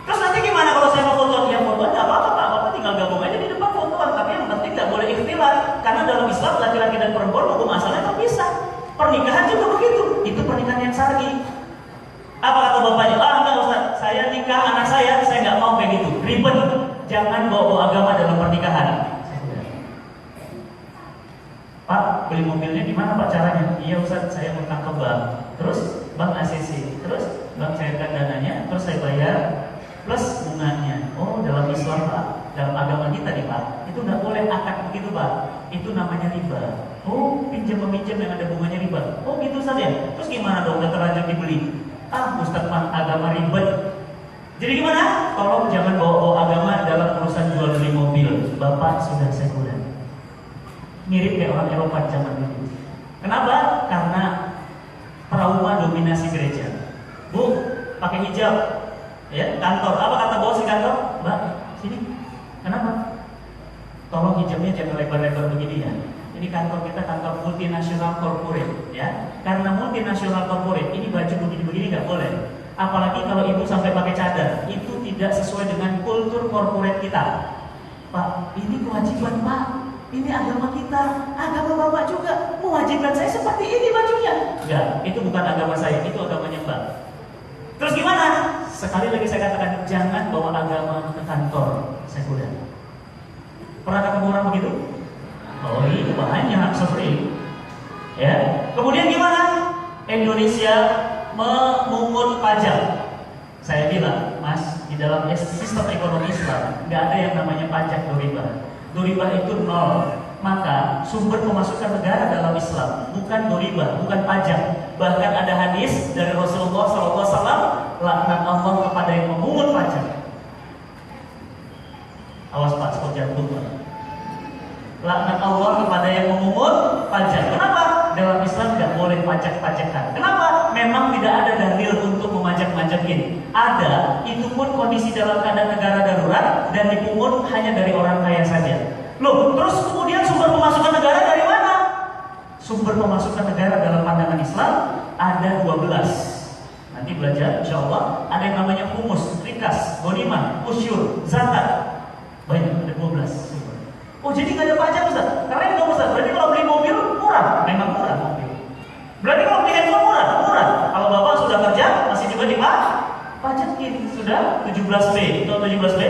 Terus nanti gimana kalau saya mau foto? Ya foto nggak apa-apa Pak, Bapak tinggal gabung aja di depan fotoan. Tapi yang penting nggak boleh ikhtilat. Karena dalam Islam laki-laki dan perempuan hukum asalnya terpisah. Pernikahan juga begitu. Itu pernikahan yang syar'i. Apa kata bapaknya? Ah enggak Ustaz, saya nikah anak saya nggak mau kayak gitu. Ribet. Jangan bawa agama dalam pernikahan. Pak, beli mobilnya di mana Pak caranya? Iya Ustaz, saya utang ke bank. Terus bank ACC. Terus bank cairkan dananya, terus saya bayar plus bunganya. Oh, dalam Islam Pak, dalam agama kita nih Pak, itu nggak boleh akad begitu Pak. Itu namanya riba. Oh, pinjam meminjam yang ada bunganya riba. Oh gitu Ustaz ya. Terus gimana dong? Udah terlanjur dibeli. Ah Ustaz mah agama ribet. Jadi gimana? Tolong jangan bawa agama dalam urusan jual beli mobil. Bapak sudah sekuler. Mirip kayak orang Eropa zaman dulu. Kenapa? Karena trauma dominasi gereja. Bu, pakai hijab. Ya, kantor. Apa kata bos di kantor? Mbak, sini. Kenapa? Tolong hijabnya jangan lebar-lebar begini ya. Ini kantor kita kantor multinasional corporate, ya. Karena multinasional corporate ini baju begini-begini nggak boleh. Apalagi kalau ibu sampai pakai cadar, itu tidak sesuai dengan kultur corporate kita. Pak, ini kewajiban Pak. Ini agama kita, agama Bapak juga mewajibkan saya seperti ini bajunya. Enggak, itu bukan agama saya, itu agamanya Mbak. Terus gimana? Sekali lagi saya katakan, jangan bawa agama ke kantor sekuler. Pernah ketemu orang begitu? Oh iya, banyak, sering. Ya. Kemudian gimana? Indonesia memungut pajak. Saya bilang, Mas, di dalam sistem ekonomi Islam nggak ada yang namanya pajak doribah. Doribah itu nol. Maka sumber pemasukan negara dalam Islam bukan doribah, bukan pajak. Bahkan ada hadis dari Rasulullah SAW, laknat Allah kepada yang memungut pajak. Awas Pak, spot jantung Pak. Laknat Allah kepada yang memungut pajak. Kenapa? Dalam Islam tidak boleh pajak-pajakan. Kenapa? Memang tidak ada dalil untuk memajak-majakin. Ada, itu pun kondisi dalam keadaan negara darurat dan dipungut hanya dari orang kaya saja. Loh, terus kemudian sumber pemasukan negara dari mana? Sumber pemasukan negara dalam pandangan Islam ada 12. Nanti belajar, insya Allah. Ada yang namanya humus, rikas, ghanimah, usyur, zakat. Banyak, ada 12 sumber. Oh jadi nggak ada pajak Ustaz? Keren dong Ustaz. Berarti kalau beli mobil murah, memang murah mobil. Berarti kalau beli handphone murah, murah. Kalau Bapak sudah kerja masih juga dipajakin. Sudah 17B, itu 17B.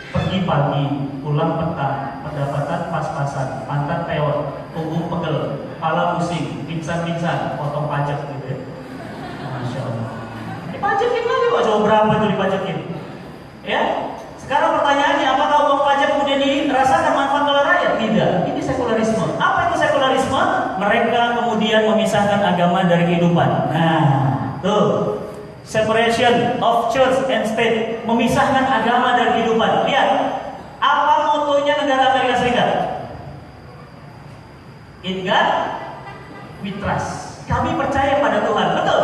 Pergi pagi, pulang petang, pendapatan pas-pasan, pantat peot, punggung pegel, kepala pusing, pingsan-pingsan, potong pajak gitu ya. Masya Allah. Dipajakin lagi Pak, coba berapa itu dipajakin? Ya. Sekarang pertanyaannya, apakah uang pajak kemudian dirasakan manfaat oleh rakyat? Tidak. Ini sekularisme. Apa itu sekularisme? Mereka kemudian memisahkan agama dari kehidupan. Nah, tuh. Separation of church and state. Memisahkan agama dari kehidupan. Lihat. Apa motonya negara Amerika Serikat? In God we trust. Kami percaya pada Tuhan. Betul.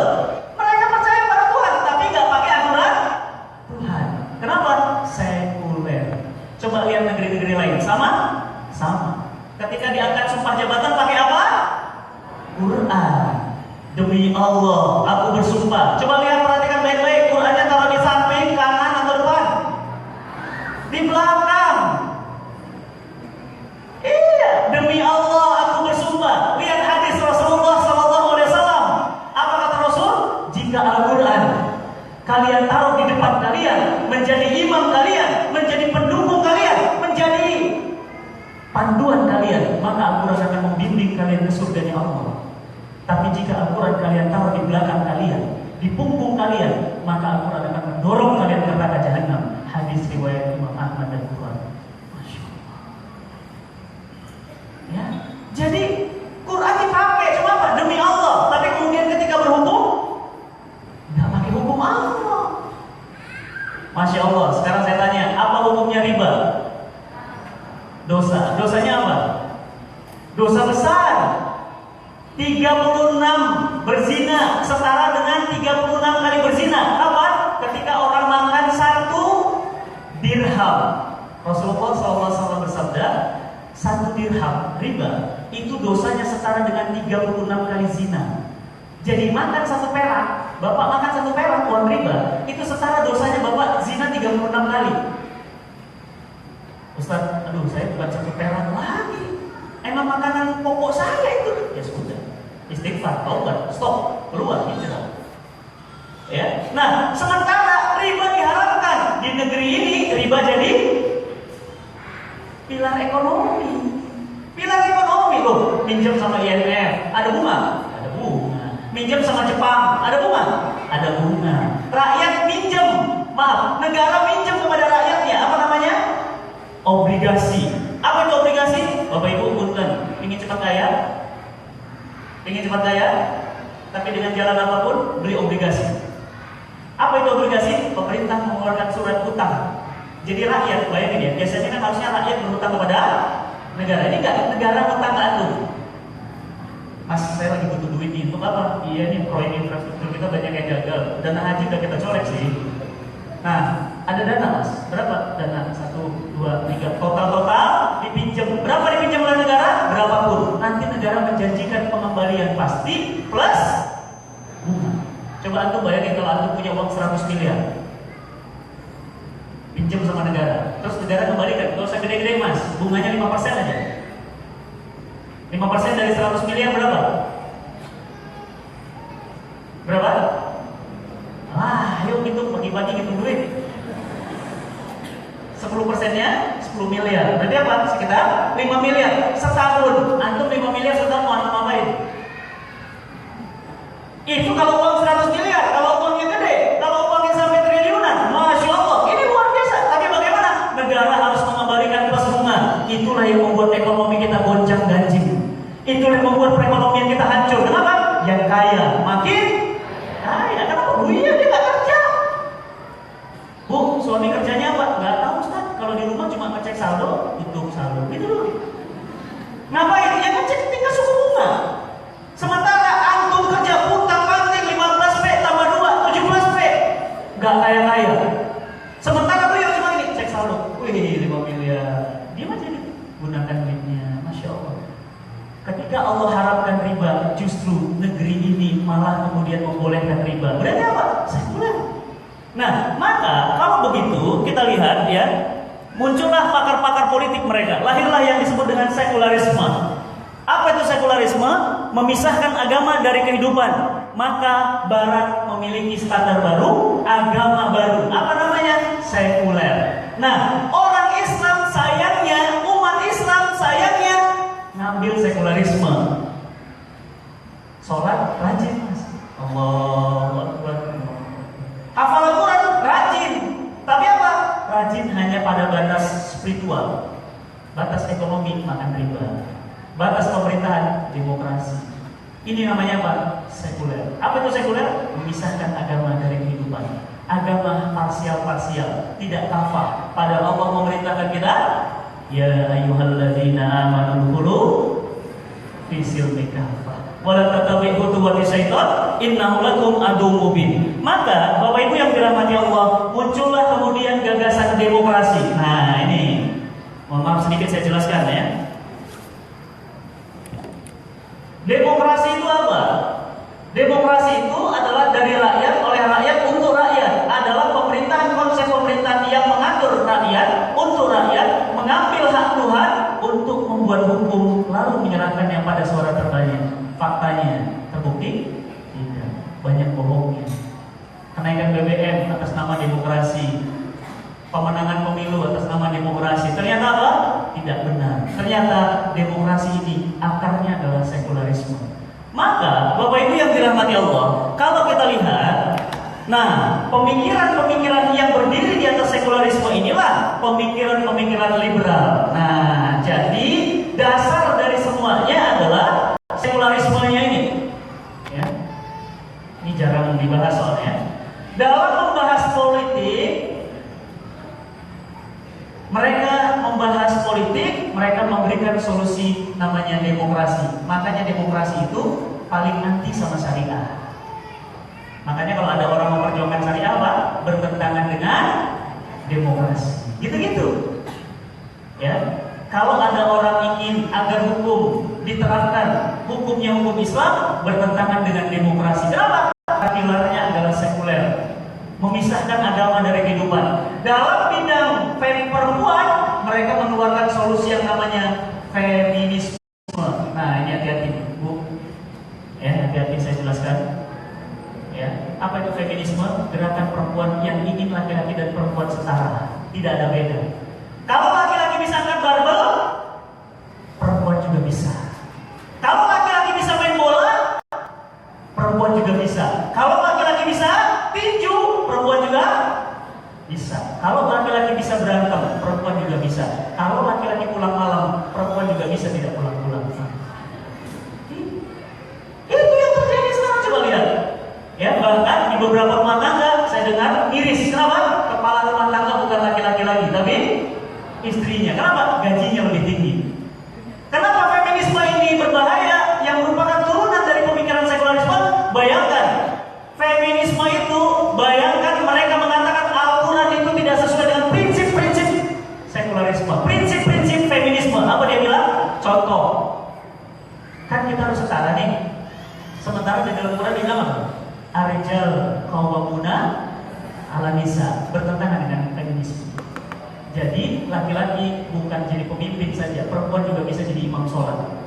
Mereka percaya pada Tuhan, tapi nggak pakai aturan Tuhan. Kenapa? Sekuler. Coba lihat negeri-negeri lain, sama? Sama. Ketika diangkat sumpah jabatan pakai apa? Quran. Demi Allah, aku bersumpah. Coba lihat, perhatikan baik-baik. Qurannya taruh di samping, kanan atau depan? Di belakang. Iya, demi Allah aku bersumpah. Lihat hadis Rasulullah SAW. Apa kata Rasul? Jika Al-Quran kalian taruh di depan kalian, menjadi imam kalian, menjadi pendukung kalian, menjadi panduan kalian, maka Al-Quran akan membimbing kalian ke surganya Allah. Tapi jika Al-Quran kalian taruh di belakang kalian, di punggung kalian, maka Al-Quran akan mendorong kalian ke neraka jahanam. Hadis riwayat Imam Ahmad dan Bukhari. Masya Allah. Ya, jadi Quran dipakai cuma apa? Demi Allah. Tapi kemudian ketika berhukum, nggak pakai hukum Allah. Masya Allah. Sekarang saya tanya dosa besar. 36 berzina setara dengan 36 kali berzina. Kapan? Ketika orang makan 1 dirham. Rasulullah SAW bersabda, 1 dirham riba itu dosanya setara dengan 36 kali zina. Jadi makan 1 perak, Bapak makan 1 perak uang riba, itu setara dosanya Bapak zina 36 kali. Ustaz, aduh saya bukan 1 perak lagi, emang makanan pokok saya itu. Ya sudah, istighfar, taubat, stop, keluar, hijrah. Ya. Nah, sementara riba diharamkan di negeri ini, riba jadi pilar ekonomi. Pilar ekonomi loh, minjem sama IMF, ada bunga? Ada bunga. Minjem sama Jepang, ada bunga? Ada bunga. Rakyat minjem, maaf, negara minjem kepada rakyatnya, apa namanya? Obligasi. Apa itu obligasi? Bapak Ibu punten, ingin cepat kaya? Ingin cepat kaya? Tapi dengan jalan apapun, beli obligasi. Apa itu obligasi? Pemerintah mengeluarkan surat utang. Jadi rakyat, bayangin ya, biasanya kan harusnya rakyat berhutang kepada negara. Ini enggak, negara hutang ke antum. Mas, saya lagi butuh duit nih, untuk apa? Iya nih, proyek infrastruktur kita banyak yang gagal. Dana haji udah kita colek sih. Nah, ada dana mas, berapa dana? 1, 2, 3, total dipinjam. Berapa dipinjam oleh negara? Berapapun. Nanti negara menjanjikan pengembalian pasti plus bunga. Coba antum bayangin kalau antum punya uang 100 miliar. Pinjam sama negara, terus negara kembalikan, gak usah gede-gede mas, bunganya 5% aja. 5% dari 100 miliar berapa? Berapa? Yuk hitung, bagi-bagi hitung duit. 10%-nya 10 miliar, berarti apa? Sekitar 5 miliar setahun. Antum 5 miliar setahun mau ngapain? Itu kalau uang 100 miliar, kalau uangnya gede, kalau uangnya sampai triliunan, Masya Allah, ini luar biasa. Tapi bagaimana? Negara harus mengembalikan plus bunga. Itulah yang membuat ekonomi kita goncang ganjing. Itulah yang membuat perekonomian kita hancur. Kenapa? Yang kaya makin kaya. Kenapa? Iya, dia gak kerja. Bu, suami kerjanya apa? Gak tahu Ustaz. Kalau di rumah cuma ngecek saldo, hitung saldo. Gitu dulu. Ngapain? Ya ngecek tingkat suku bunga. Sementara antum kerja utang panting 15P tambah 2, 17P. Gak kaya-kaya. Sementara beliau cuma ini, cek saldo. Wih, 5 miliar. Dia aja nih, gunakan duitnya. Masya Allah. Ketika Allah harapkan riba, justru negeri ini malah kemudian membolehkan riba. Berarti apa? Sekuler. Nah, maka kalau begitu kita lihat ya, muncullah pakar-pakar politik mereka. Lahirlah yang disebut dengan sekularisme. Apa itu sekularisme? Memisahkan agama dari kehidupan. Maka Barat memiliki standar baru, agama baru. Apa namanya? Sekuler. Nah, orang Islam sayangnya, umat Islam sayangnya ngambil sekularisme. Sholat rajin mas, Allahu Akbar. Hafal Al-Quran rajin. Tapi apa? Rajin hanya pada batas spiritual. Batas ekonomi makan riba. Batas pemerintahan demokrasi. Ini namanya apa? Sekuler. Apa itu sekuler? Memisahkan agama dari kehidupan. Agama parsial-parsial, tidak kafah. Padahal Allah memerintahkan kita, ya ayyuhalladzina amanu dkhulu fi silmi kafah wa la tattabi'u khutuwati syaitan innahu lakum aduwwun mubin. Maka Bapak Ibu yang dirahmati Allah, muncullah kemudian gagasan demokrasi. Nah, ini mohon maaf sedikit saya jelaskan ya. Demokrasi itu apa? Demokrasi itu adalah dari rakyat, oleh rakyat, untuk rakyat. Adalah pemerintahan, konsep pemerintahan yang mengatur rakyat, untuk rakyat, mengambil hak Tuhan untuk membuat hukum, lalu menyerahkannya pada suara terbanyak. Faktanya terbukti? Tidak. Banyak bohongnya. Kenaikan BBM atas nama demokrasi, pemenangan pemilu atas nama demokrasi. Ternyata apa? Tidak benar. Ternyata demokrasi ini akarnya adalah sekularisme. Maka Bapak Ibu yang dirahmati Allah, kalau kita lihat, nah pemikiran-pemikiran yang berdiri di atas sekularisme inilah pemikiran-pemikiran liberal. Nah, jadi dasar dari semuanya adalah sekularismenya ini. Ya. Ini jarang dibahas soalnya. Dalam membahas politik, mereka membahas politik politik, mereka memberikan solusi namanya demokrasi. Makanya demokrasi itu paling anti sama syariah. Makanya kalau ada orang memperjuangkan syariah apa? Bertentangan dengan demokrasi. Gitu-gitu. Ya. Kalau ada orang ingin agar hukum diterapkan, hukumnya hukum Islam bertentangan dengan demokrasi. Kenapa? Pilarnya adalah sekuler, memisahkan agama dari kehidupan. Dalam bidang perempuan, mereka mengeluarkan solusi yang namanya feminisme. Nah, ini hati-hati, Bu. Ya, hati-hati saya jelaskan. Ya, apa itu feminisme? Gerakan perempuan yang ingin laki-laki dan perempuan setara, tidak ada beda. Kalau laki-laki bisa angkat barbel, perempuan juga bisa. Kalau laki-laki bisa main bola, perempuan juga bisa. Kalau laki-laki bisa tinju, perempuan juga bisa. Kalau laki-laki bisa berantem, perempuan juga bisa. Kalau laki-laki pulang malam, perempuan juga bisa tidak pulang-pulang. Itu yang terjadi sekarang, coba lihat. Ya, bahkan di beberapa rumah tangga saya dengar miris. Kenapa? Kepala rumah tangga bukan laki-laki lagi, tapi istrinya. Kenapa? Gajinya lebih tinggi. Kenapa feminisme ini berbahaya? Yang merupakan turunan dari pemikiran sekularisme. Bayangkan, feminisme itu, bayangkan mereka mengatakan Al-Quran itu tidak sesuai dengan prinsip-prinsip sekularisme, prinsip-prinsip feminisme. Apa dia bilang? Contoh, kan kita harus setara nih. Sementara di dalam Quran bilang apa? Ar-rijal qawwamuna 'alan nisa, bertentangan dengan feminisme. Jadi laki-laki bukan jadi pemimpin saja, perempuan juga bisa jadi imam sholat.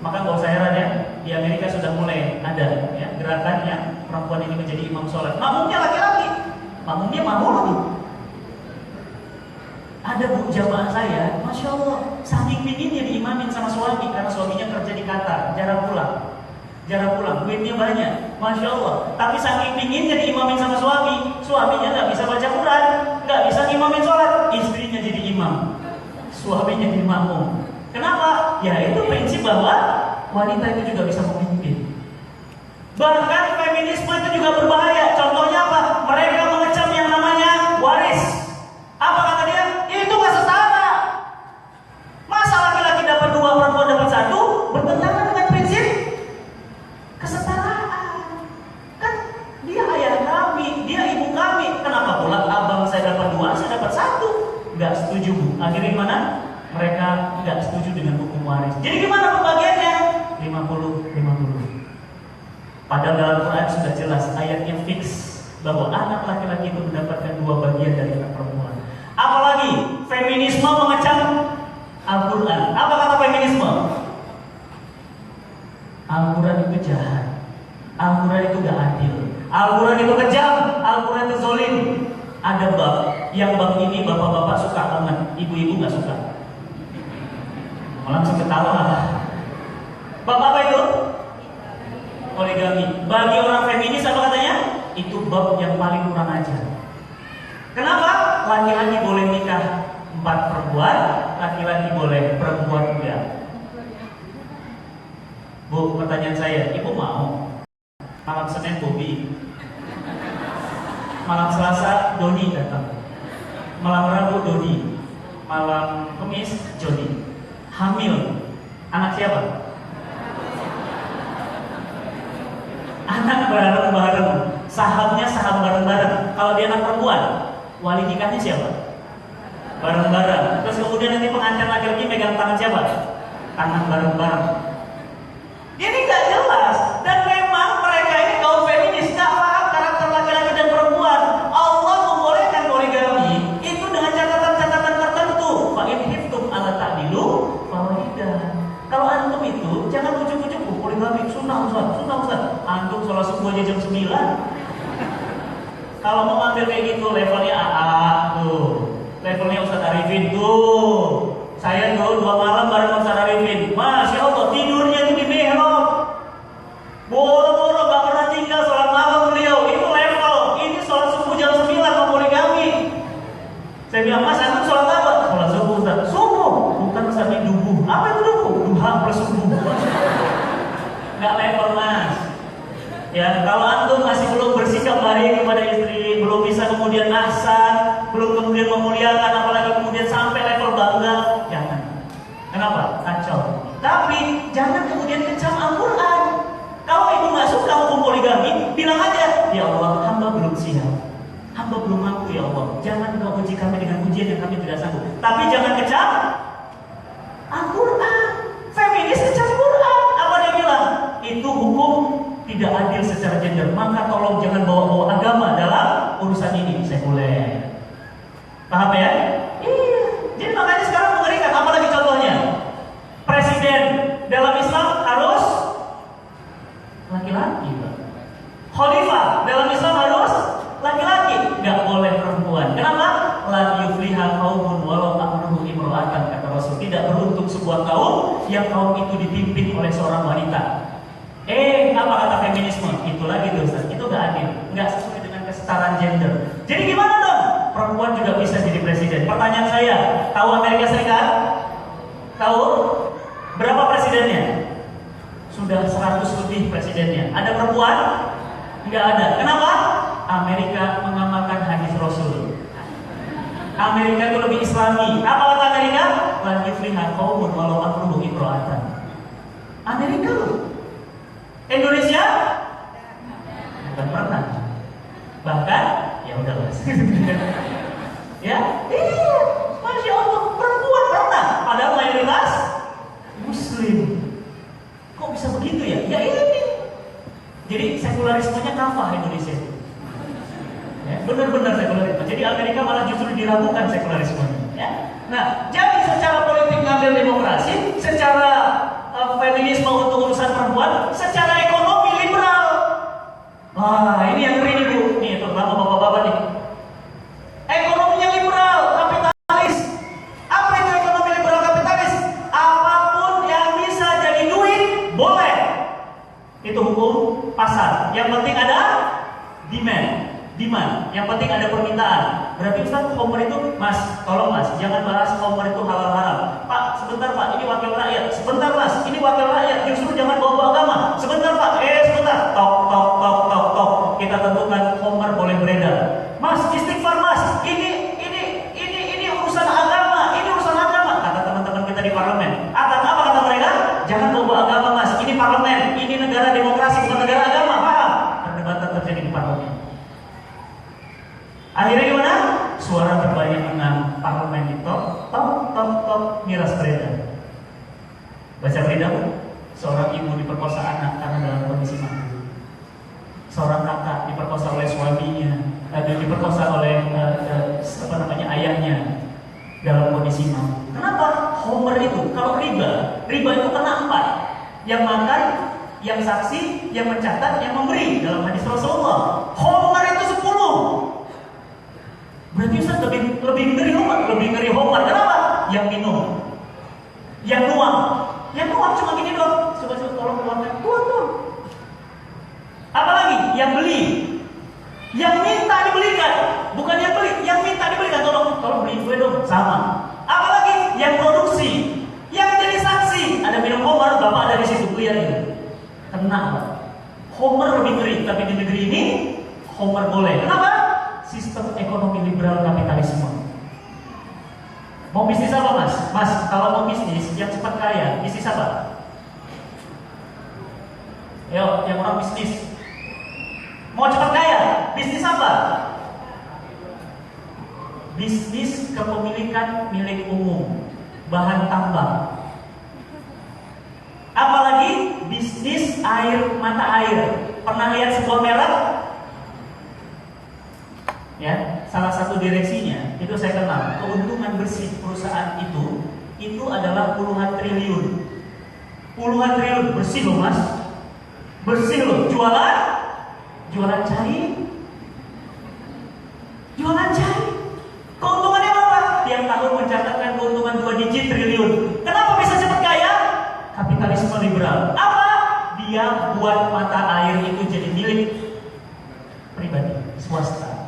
Maka nggak usah heran ya, di Amerika sudah mulai ada ya gerakan yang perempuan ini menjadi imam sholat. Makmumnya laki-laki, makmumnya makmum. Ada bu jamaah saya, masya Allah, saking pinginnya diimamin sama suami karena suaminya kerja di Qatar, jarang pulang, duitnya banyak, masya Allah. Tapi saking pinginnya diimamin sama suami, suaminya nggak bisa baca Quran, nggak bisa imamin sholat, istrinya jadi imam, suaminya jadi makmum. Kenapa? Ya itu prinsip bahwa wanita itu juga bisa memimpin. Bahkan feminisme itu juga berbahaya. Contohnya apa? Mereka mengecam yang namanya waris. Apa kata dia? Itu nggak setara. Masa laki-laki dapat 2, perempuan dapat 1? Bertentangan dengan prinsip kesetaraan. Kan dia ayah kami, dia ibu kami. Kenapa pula abang saya dapat 2, saya dapat 1? Nggak setuju, Bu. Akhirnya gimana? Mereka nggak setuju dengan hukum waris. Jadi gimana pembagiannya? 50-50. Padahal dalam Quran sudah jelas, ayatnya fix bahwa anak laki-laki itu mendapatkan 2 bagian dari anak perempuan. Apalagi feminisme mengecam Al-Quran. Apa kata feminisme? Al-Quran itu jahat, Al-Quran itu gak adil, Al-Quran itu kejam, Al-Quran itu zolim. Ada bab, yang bab ini bapak-bapak suka banget, ibu-ibu gak suka. Langsung ketawa. Bab apa itu? Poligami. Bagi orang feminis apa katanya? Itu bab yang paling kurang ajar. Kenapa? Laki-laki boleh nikah 4 perempuan, laki-laki boleh, perempuan enggak. Bu, pertanyaan saya, ibu mau? Malam Senin Bobi, malam Selasa Doni datang, malam Rabu Doni, malam Kamis Joni. Hamil, anak siapa? Anak bareng-bareng, sahamnya saham bareng-bareng. Kalau dia anak perempuan, wali nikahnya siapa? Bareng-bareng. Terus kemudian nanti pengantin laki-laki megang tangan siapa? Tangan bareng-bareng. Ini gak jelas. Dan memang mereka ini kaum feminis gak paham karakter laki-laki dan perempuan. Allah membolehkan poligami itu dengan catatan-catatan tertentu. Fa in khiftum alla ta'dilu fawahidah. Kalau antum itu jangan ujuk-ujuk poligami sunnah Ustaz. Antum sholat subuh aja jam 9. Kalau mau ambil kayak gitu levelnya AA tuh. Levelnya Ustaz Arifin tuh. Saya tuh 2 malam bareng Ustaz Arifin. Masya Allah tidurnya itu di mihrab. Boro-boro gak pernah tinggal sholat malam beliau. Itu level. Ini sholat subuh jam 9 mau poligami. Saya bilang, Mas antum sholat apa? Sholat subuh Ustaz. Subuh? Bukan Ustaz, ini dubuh. Apa itu dubuh? Duha plus subuh. Gak level Mas. Ya, kalau antum masih belum bersikap baik kepada istri, belum bisa kemudian ahsan, belum kemudian memuliakan, apalagi kemudian sampai level bangga, jangan Kenapa? Kacau. Tapi jangan kemudian kecam Al-Quran. Kalau ibu nggak suka hukum poligami, bilang aja, ya Allah, hamba belum siap, hamba belum mampu ya Allah. Jangan kau uji kami dengan ujian yang kami tidak sanggup. Tapi jangan kecam Al-Quran. Feminis kecam Quran. Apa dia bilang? Itu hukum tidak adil secara gender. Maka tolong jangan bawa-bawa agama dalam urusan ini. Sekuler. Paham ya? Iya. Jadi makanya sekarang mengerikan. Apalagi contohnya? Presiden dalam Islam harus laki-laki. Khalifah dalam Islam harus laki-laki. Gak boleh perempuan. Kenapa? La yufliha qaumun walau amruhu imra'atan, kata Rasul. Tidak beruntung sebuah kaum yang kaum itu dipimpin oleh seorang wanita. Apa kata feminisme? Itu lagi tuh Ustaz. Itu gak adil. Gak sesuai dengan kesetaraan gender. Jadi gimana dong? Perempuan juga bisa jadi presiden. Pertanyaan saya, tahu Amerika Serikat? Tahu? Berapa presidennya? Sudah 100 lebih presidennya. Ada perempuan? Nggak ada. Kenapa? Amerika mengamalkan hadis Rasul. Amerika itu lebih Islami. Apa kata Amerika? Lan yufliha qaumun walau amruhu imra'atan. Amerika loh. Indonesia? Bukan pernah. Bahkan ya udahlah. Ya? Iya. Masya Allah, perempuan pernah. Padahal mayoritas Muslim. Kok bisa begitu ya? Ya ini. Jadi sekularismenya kafah Indonesia. Ya, benar-benar sekularisme. Jadi Amerika malah justru diragukan sekularismenya. Ya. Nah, jadi secara politik ngambil demokrasi, secara feminisme untuk urusan perempuan, secara ekonomi liberal. Wah, ini yang ngeri nih Bu. Nih, terutama bapak-bapak nih. Ekonominya liberal, kapitalis. Apa itu ekonomi liberal kapitalis? Apapun yang bisa jadi duit, boleh. Itu hukum pasar. Yang penting ada demand. Yang penting ada permintaan. Berarti Ustaz, Homer itu, Mas, tolong Mas, jangan bahas Homer itu halal haram. Pak, sebentar Pak, ini wakil rakyat. Sebentar Mas, ini wakil rakyat. Justru jangan bawa agama. Sebentar Pak, sebentar. Tok. Kita tentukan Homer boleh beredar. Mas, istighfar Mas. Ini urusan agama. Ini urusan agama. Kata teman-teman kita di parlemen. Apa kata mereka? Jangan bawa agama Mas. Ini parlemen. Ini negara demokrasi, bukan negara agama. Paham? Perdebatan terjadi di parlemen. Akhirnya gimana? Suara terbanyak menang, parlemen di top, miras beredar. Baca berita, seorang ibu diperkosa anak karena dalam kondisi mati. Seorang kakak diperkosa oleh suaminya, diperkosa oleh ayahnya dalam kondisi mati. Kenapa? Homer itu, kalau riba itu kena 4. Yang makan, yang saksi, yang mencatat, yang memberi dalam hadis Rasulullah. Homer itu 10. Berarti Ustaz lebih ngeri Homer. Kenapa? Yang minum, yang nuang cuma gini doang. Coba tolong keluarkan, tuang. Apalagi yang beli, yang minta dibelikan, bukan yang beli, yang minta dibelikan. Tolong beli gue dong, sama. Apalagi yang produksi, yang jadi saksi. Ada minum Homer, bapak ada di situ, lihat ini. Kena Pak. Homer lebih ngeri, tapi di negeri ini Homer boleh. Kenapa? Sistem ekonomi liberal kapitalisme. Mau bisnis apa Mas? Mas, kalau mau bisnis yang cepat kaya, bisnis apa? Ayo, yang orang bisnis. Mau cepat kaya, bisnis apa? Bisnis kepemilikan milik umum, bahan tambang. Apalagi bisnis mata air. Pernah lihat sebuah merek? Ya, salah satu direksinya itu saya kenal. Keuntungan bersih perusahaan itu adalah puluhan triliun bersih loh Mas, bersih loh. Jualan cair. Keuntungannya apa? Tiap tahun mencatatkan keuntungan 2 digit triliun. Kenapa bisa cepat kaya? Kapitalisme liberal. Apa? Dia buat mata air itu jadi milik pribadi, swasta.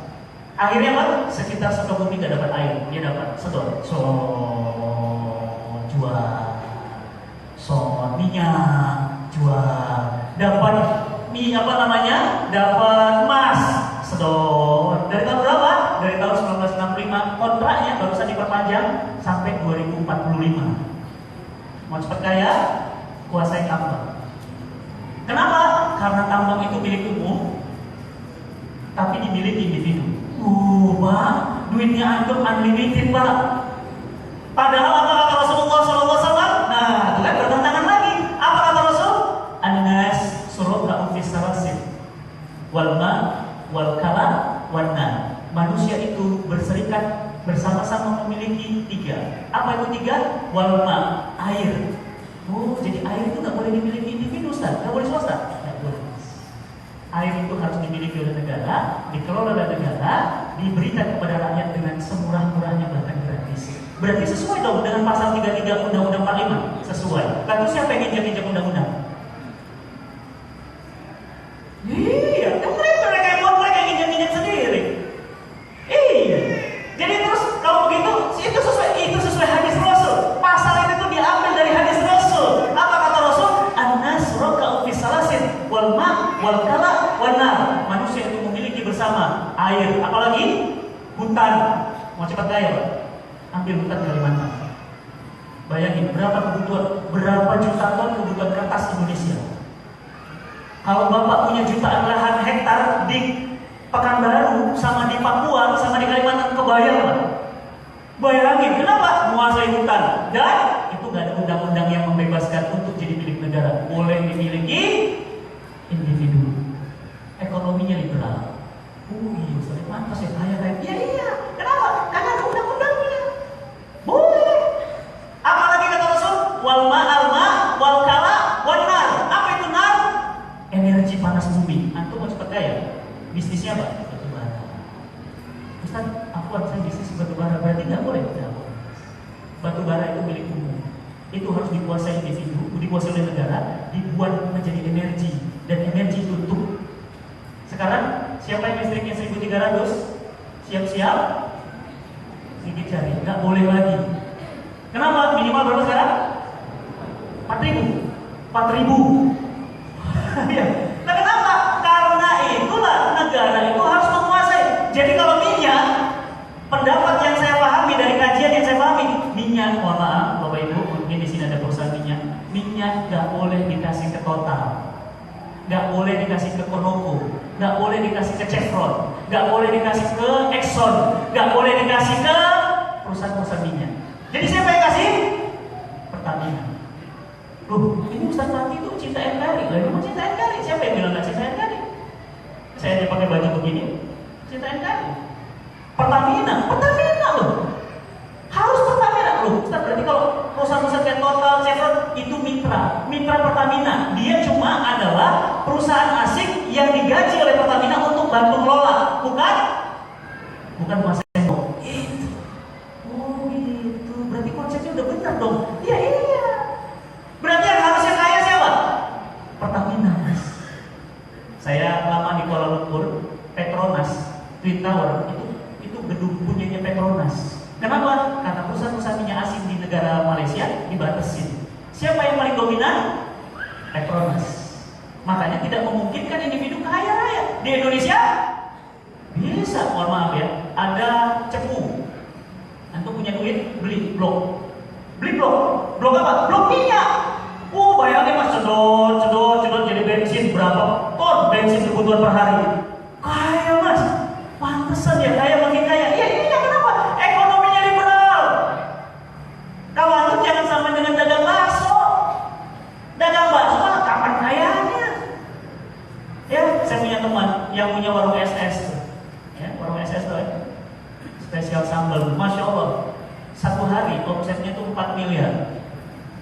Akhirnya apa? Sekitar Sukabumi gak dapat air, dia dapat sedot, jual, minyak, jual, dapat dapat emas, sedot. Dari tahun berapa? Dari tahun 1965, kontraknya barusan diperpanjang sampai 2045. Mau cepat kaya, kuasai tambang. Kenapa? Karena tambang itu milik umum, tapi dimiliki individu. Pak, duitnya antum unlimited, Pak. Padahal apa kata Rasulullah SAW? Nah, itu kan bertentangan lagi. Apa kata Rasul? An-nas suraka fi sarasin wal ma wal kala wan nar. Manusia itu berserikat bersama-sama memiliki 3. Apa itu 3? Wal ma, air. Oh, jadi air itu nggak boleh dimiliki individu, Ustaz? Nggak boleh swasta? Nggak boleh. Air itu harus dimiliki oleh negara, dikelola oleh negara, diberikan kepada rakyat dengan semurah-murahnya, bahkan gratis. Berarti sesuai dong dengan pasal 33 Undang-Undang 45. Sesuai. Lalu siapa yang injak-injak undang-undang? Iya, kan mereka yang buat, mereka yang injak-injak sendiri. Iya. Jadi terus kalau begitu itu sesuai hadis Rasul. Pasal itu tuh diambil dari hadis Rasul. Apa kata Rasul? An-nas suraka fi salasin wal ma wal kala wan nar. Manusia itu memiliki bersama air, apalagi hutan. Mau cepat kaya, Pak? Ambil hutan Kalimantan. Bayangin berapa juta ton kebutuhan kertas Indonesia. Kalau Bapak punya jutaan lahan hektar di Pekanbaru sama di Papua sama di Kalimantan, kebayang, Pak? Bayangin, kenapa? Menguasai hutan. Dan itu gak ada undang-undang yang membebaskan untuk jadi milik negara. Boleh dimiliki individu. Ekonominya liberal. Iya, Ustaz, pantas ya kaya. Iya. Kenapa? Karena ada undang-undangnya. Boleh. Apalagi kata Rasul, wal ma'alma wal kala wan nar. Apa itu nar? Energi panas bumi. Antum mau cepat kaya? Bisnisnya apa? Batu bara. Ustaz, saya bisnis batu bara, berarti nggak boleh? Tidak boleh. Batu bara itu milik umum. Itu harus dikuasai individu, dikuasai oleh negara, dibuat menjadi energi, dan energi itu tutup. Sekarang siapa yang listriknya 1.300? Siap-siap sedikit cari, nggak boleh lagi. Kenapa? Minimal berapa sekarang? 4.000. 4.000. Ya. Nah, kenapa? Karena itulah negara itu harus menguasai. Jadi kalau minyak, pendapat yang saya pahami dari kajian yang saya pahami, minyak, mohon maaf Bapak Ibu, mungkin di sini ada perusahaan minyak nggak boleh dikasih ke Total, nggak boleh dikasih ke Conoco, nggak boleh dikasih ke Chevron, nggak boleh dikasih ke Exxon, nggak boleh dikasih ke perusahaan-perusahaan minyak. Jadi siapa yang kasih? Pertamina. Loh, ini Ustaz Fatih itu cinta NKRI. Lah, memang cinta NKRI. Siapa yang bilang nggak cinta NKRI? Saya aja pakai baju begini, cinta NKRI. Pertamina loh. Harus Pertamina loh. Ustaz, berarti kalau perusahaan-perusahaan kayak Total, Chevron itu mitra Pertamina. Dia cuma adalah perusahaan asing yang digaji oleh Pertamina untuk bantu kelola, bukan kuasai. Itu. Oh gitu. Berarti konsepnya udah benar dong. Iya. Berarti yang harusnya kaya siapa? Pertamina. Saya lama di Kuala Lumpur, Petronas, Twin Tower itu gedung punyanya Petronas. Kenapa? Karena perusahaan-perusahaan minyak asing di negara Malaysia dibatasin. Siapa yang paling dominan? Petronas. Makanya tidak memungkinkan individu kaya raya. Di Indonesia bisa, mohon maaf ya, ada cepu. Antum punya duit, beli blok. Blok apa? Blok minyak. Bayangin Mas, cedot jadi bensin berapa ton bensin kebutuhan per hari. Kaya Mas, pantesan ya kaya makin kaya. Iya, kenapa? Ekonominya liberal. Kalau antum jangan sama dengan dagang bakso. Dagang bakso kapan kayanya? Ya, saya punya teman yang punya warung SS. Ya, warung SS tuh ya. Spesial sambal, Masya Allah. Satu hari omsetnya itu 4 miliar.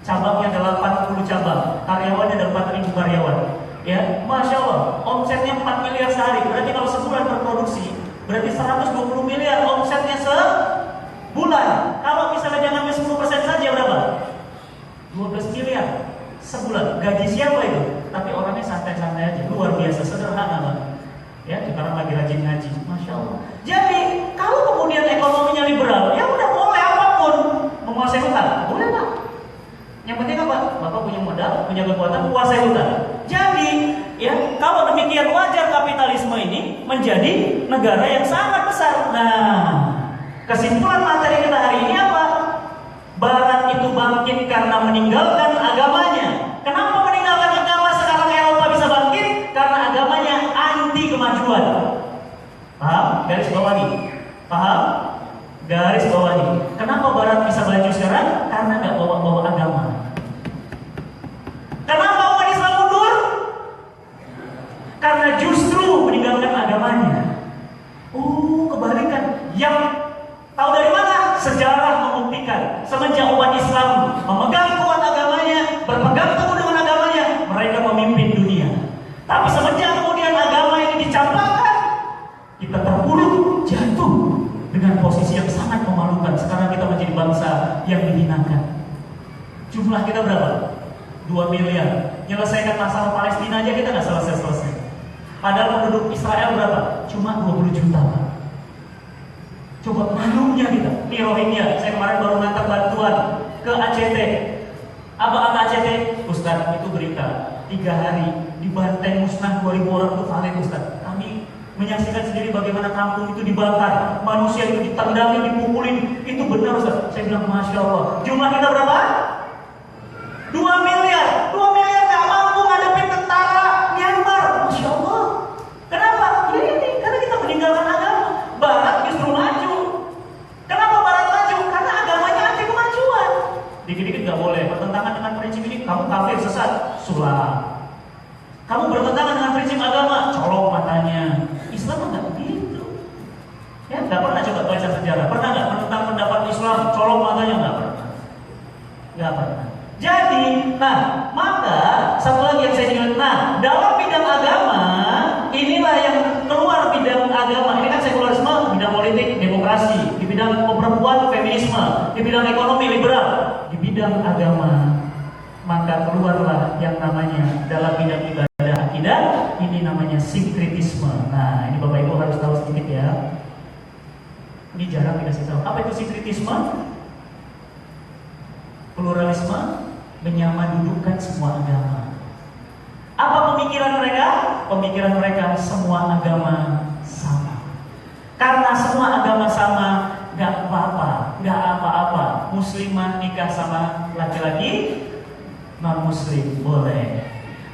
Cabangnya ada 80 cabang, karyawannya ada 4.000 karyawan. Ya, Masya Allah, omsetnya 4 miliar sehari. Berarti kalau sebulan berproduksi, berarti 120 miliar omsetnya sebulan. Kalau misalnya jangan 10% saja berapa? 12 miliar sebulan. Gaji siapa itu? Tapi orangnya santai-santai aja, luar biasa, sederhana Bang. Ya, sekarang lagi rajin ngaji, Masya Allah. Jadi, kalau kemudian ekonominya liberal, ya udah boleh apapun menguasai hutan, boleh Pak. Yang penting apa? Bapak punya modal, punya kekuatan, kuasai hutan. Jadi, ya kalau demikian wajar kapitalisme ini menjadi negara yang sangat besar. Nah, kesimpulan materi kita hari ini apa? Barat itu itu bangkit karena meninggalkan agamanya. Kenapa meninggalkan agama sekarang Eropa bisa bangkit? Karena agamanya anti kemajuan. Paham? Garis bawahi. Paham? Garis bawahi. Kenapa Barat bisa maju sekarang? Karena nggak bawa-bawa agama. Kenapa umat Islam mundur? Karena justru meninggalkan agamanya. Kebalikan. Yang tahu dari mana? Sejarah membuktikan. Semenjak umat Islam memegang kuat agamanya, berpegang teguh dengan agamanya, mereka memimpin dunia. Tapi semenjak kemudian agama ini dicampakkan, kita terpuruk, jatuh dengan posisi yang sangat memalukan. Sekarang kita menjadi bangsa yang dihinakan. Jumlah kita berapa? 2 miliar. Menyelesaikan masalah Palestina aja kita nggak selesai-selesai. Padahal penduduk Israel berapa? Cuma 20 juta. Coba malunya kita. Nih Rohingya, saya kemarin baru ngantar bantuan ke ACT. Apa ACT? Ustaz, itu berita 3 hari dibantai musnah 2000 orang itu valid Ustaz. Kami menyaksikan sendiri bagaimana kampung itu dibakar, manusia itu ditendangin, dipukulin. Itu benar Ustaz. Saya bilang Masya Allah. Jumlah kita berapa? 2 miliar. 2 miliar gak mampu ngadepin tentara Myanmar. Masya Allah. Kenapa? Ya ini, karena kita meninggalkan agama. Barat justru maju. Kenapa Barat maju? Karena agamanya anti kemajuan. Dikit-dikit gak boleh bertentangan dengan prinsip ini. Kamu kafir, sesat, sulam. Kamu bertentangan dengan prinsip agama, colok matanya. Islam enggak begitu. Ya, enggak pernah coba baca sejarah. Pernah enggak tentang pendapat Islam colok matanya? Enggak pernah. Enggak pernah. Jadi, maka satu lagi yang saya ingat, dalam bidang agama, inilah yang keluar bidang agama. Ini kan sekularisme, bidang politik, demokrasi, di bidang perempuan, feminisme, di bidang ekonomi, liberal, di bidang agama. Maka keluarlah yang namanya dalam bidang ibadah akidah, ini namanya sinkretisme. Nah, ini Bapak Ibu harus tahu sedikit ya. Ini jarang dikasih tahu. Apa itu sinkretisme? Pluralisme, menyamadudukan semua agama. Apa pemikiran mereka? Pemikiran mereka semua agama sama. Karena semua agama sama, gak apa-apa. Muslimah nikah sama laki-laki, non-muslim boleh.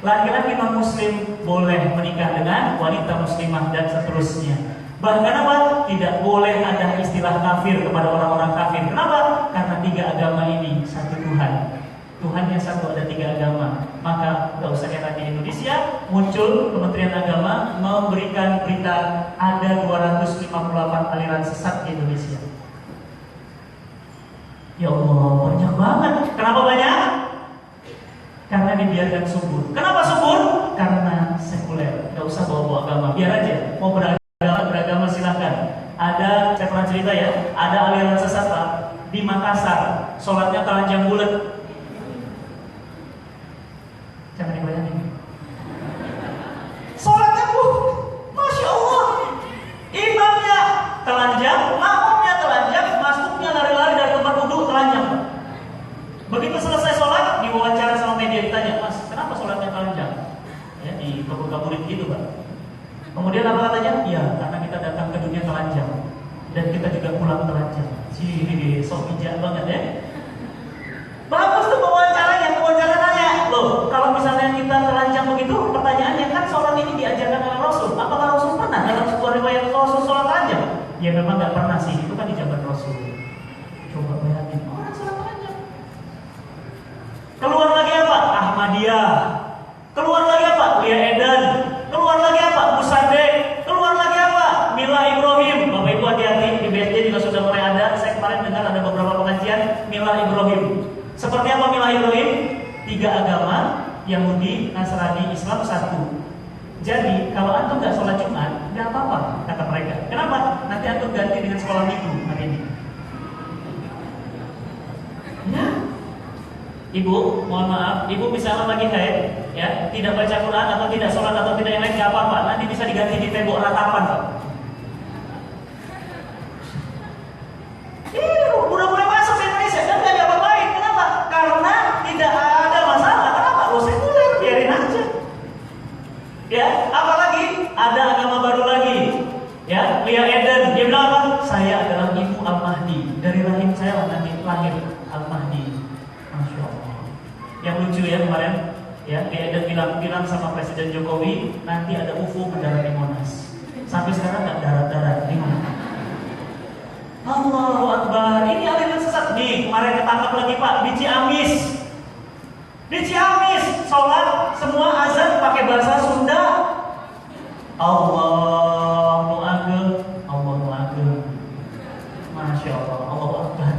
Laki-laki non-muslim boleh menikah dengan wanita muslimah dan seterusnya. Bahkan apa? Tidak boleh ada istilah kafir kepada orang-orang kafir. Kenapa? Karena 3 agama ini satu Tuhan. Tuhan yang satu, ada 3 agama. Maka gak usah heran di Indonesia muncul Kementerian Agama memberikan berita ada 258 aliran sesat di Indonesia. Ya Allah, banyak banget. Kenapa banyak? Karena dibiarkan subur. Kenapa subur? Karena sekuler. Gak usah bawa-bawa agama, biar aja. Mau beragama silahkan. Ada, saya pernah cerita ya, ada aliran sesat Pak di Makassar, sholatnya telanjang bulat. Jangan dibayangin. Sholatnya Masya Allah. Imamnya telanjang, makmumnya telanjang, masuknya lari-lari dari tempat wudhu telanjang. Begitu selesai sholat, diwawancara sama media, ditanya, Mas, kenapa sholatnya telanjang? Ya, dikabur-kaburin gitu Pak. Kemudian apa katanya? Ya, karena kita datang ke dunia telanjang dan kita juga pulang telanjang. Sok bijak banget ya. Bagus tuh wawancara nanya, loh, kalau misalnya kita telanjang begitu, pertanyaannya kan sholat ini diajarkan oleh Rasul. Apakah Rasul pernah dalam sebuah riwayat Rasul sholat telanjang? Ya memang nggak pernah sih, itu kan di zaman Rasul. Coba bayangin, orang sholat telanjang. Keluar lagi apa? Ahmadiyah. Keluar lagi apa? Lia Eden. Keluar lagi apa? Musadek. Keluar lagi apa? Mila Ibrahim. Bapak Ibu hati-hati, di BSD juga sudah mulai ada. Saya kemarin dengar ada beberapa pengajian Mila Ibrahim. Seperti apa Mila Ibrahim? 3 agama, Yahudi, Nasrani, Islam satu. Jadi kalau antum nggak sholat Jumat, nggak apa-apa kata mereka. Kenapa? Nanti antum ganti dengan sekolah minggu hari ini. Ya, Ibu, mohon maaf, Ibu misalnya lagi haid, ya, tidak baca Quran atau tidak sholat atau tidak yang lain, nggak apa-apa. Nanti bisa diganti di tembok ratapan, Pak. Udah mulai masuk ke Indonesia dan nggak diapa-apain. Kenapa? Karena tidak ada masalah. Kenapa? Lo sekuler, biarin aja. Ya, apalagi ada agama baru lagi. Ya, Lia Eden, dia bilang apa? Saya adalah ibu Al-Mahdi. Dari rahim saya nanti lahir Al-Mahdi. kemarin, ya dia bilang sama Presiden Jokowi nanti ada UFO mendarat di Monas. Sampai sekarang nggak darat-darat di mana? Allahu Akbar. Ini aliran sesat nih. Kemarin ketangkap lagi Pak di Ciamis. Di Ciamis sholat semua azan pakai bahasa Sunda. Allahu Akbar, Allahu Akbar. Masya Allah, Allahu Akbar.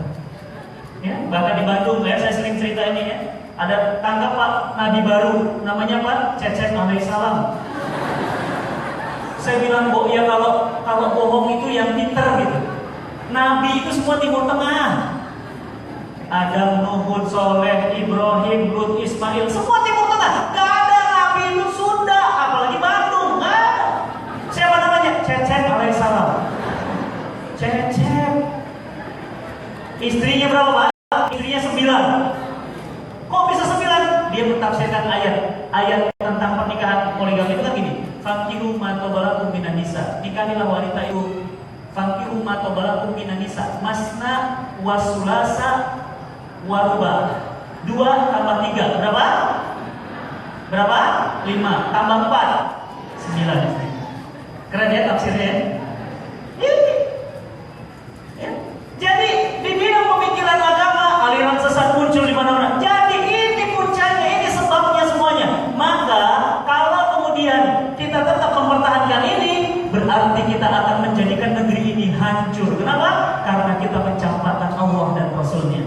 Ya, bahkan di Bandung ya, saya sering cerita ini ya. Ada tangkap Pak Nabi baru, namanya Pak Cecep alaihissalam. Saya bilang ya kalau bohong itu yang pintar gitu. Nabi itu semua Timur Tengah. Adam, Nuh, Soleh, Ibrahim, Lut, Ismail, semua Timur Tengah. Gak ada Nabi itu Sunda, apalagi Bandung. Gak ada. Siapa namanya? Cecep alaihissalam. Cecep. Istrinya berapa Pak? Istrinya 9. Kok bisa 9? Dia mentafsirkan ayat tentang pernikahan poligami itu kan gini. Fankihu ma tabalakum minan nisa. Nikahilah wanita itu. Fankihu ma tabalakum minan nisa. Masna wa sulasa wa ruba. 2 tambah 3 berapa? Berapa? 5 tambah 4 9. Keren ya tafsirnya. Ya. Jadi di bidang pemikiran agama aliran sesat muncul di mana-mana. Jadi ini puncaknya, ini sebabnya semuanya. Maka kalau kemudian kita tetap mempertahankan ini, berarti kita akan menjadikan negeri ini hancur. Kenapa? Karena kita mencampakkan Allah dan Rasulnya.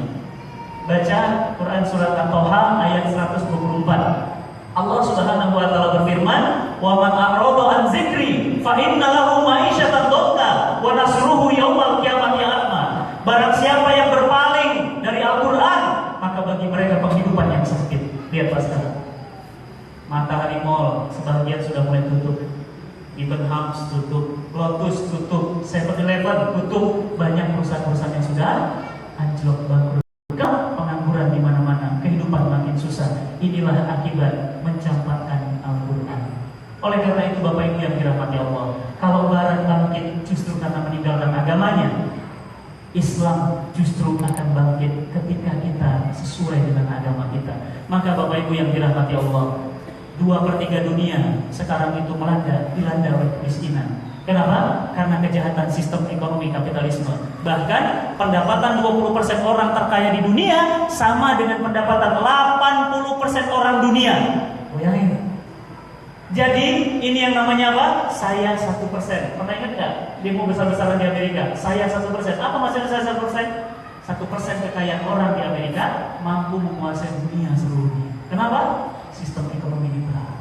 Baca Quran surat At-Toha ayat 124. Allah Subhanahu wa taala berfirman, "Wa man a'rada an dzikri fa inna lahu ma'isyatan dhanka wa nasruhu yaumal qiyamati a'ma." Barang siapa yang berpaling dari Al-Qur'an, maka bagi mereka penghidupan yang sakit. Lihat Pak sekarang. Matahari Mall sebagian sudah mulai tutup. Debenhams tutup, Lotus tutup, 7-Eleven tutup, banyak perusahaan-perusahaan yang sudah anjlok bangkrut. Pengangguran di mana-mana, kehidupan makin susah. Inilah akibat mencampakkan Al-Qur'an. Oleh karena itu Bapak Ibu yang dirahmati Allah, kalau Barat bangkit justru karena meninggalkan agamanya, Islam justru akan bangkit ketika kita sesuai dengan agama kita. Maka Bapak Ibu yang dirahmati Allah, 2/3 dunia sekarang itu dilanda oleh kemiskinan. Kenapa? Karena kejahatan sistem ekonomi kapitalisme. Bahkan pendapatan 20% orang terkaya di dunia sama dengan pendapatan 80% orang dunia. Bayangin. Jadi ini yang namanya apa? Saya 1%. Pernah ingat nggak demo besar-besaran di Amerika? Saya 1%. Apa maksudnya saya 1%? 1% kekayaan orang di Amerika mampu menguasai dunia seluruhnya. Kenapa? Sistem ekonomi liberal.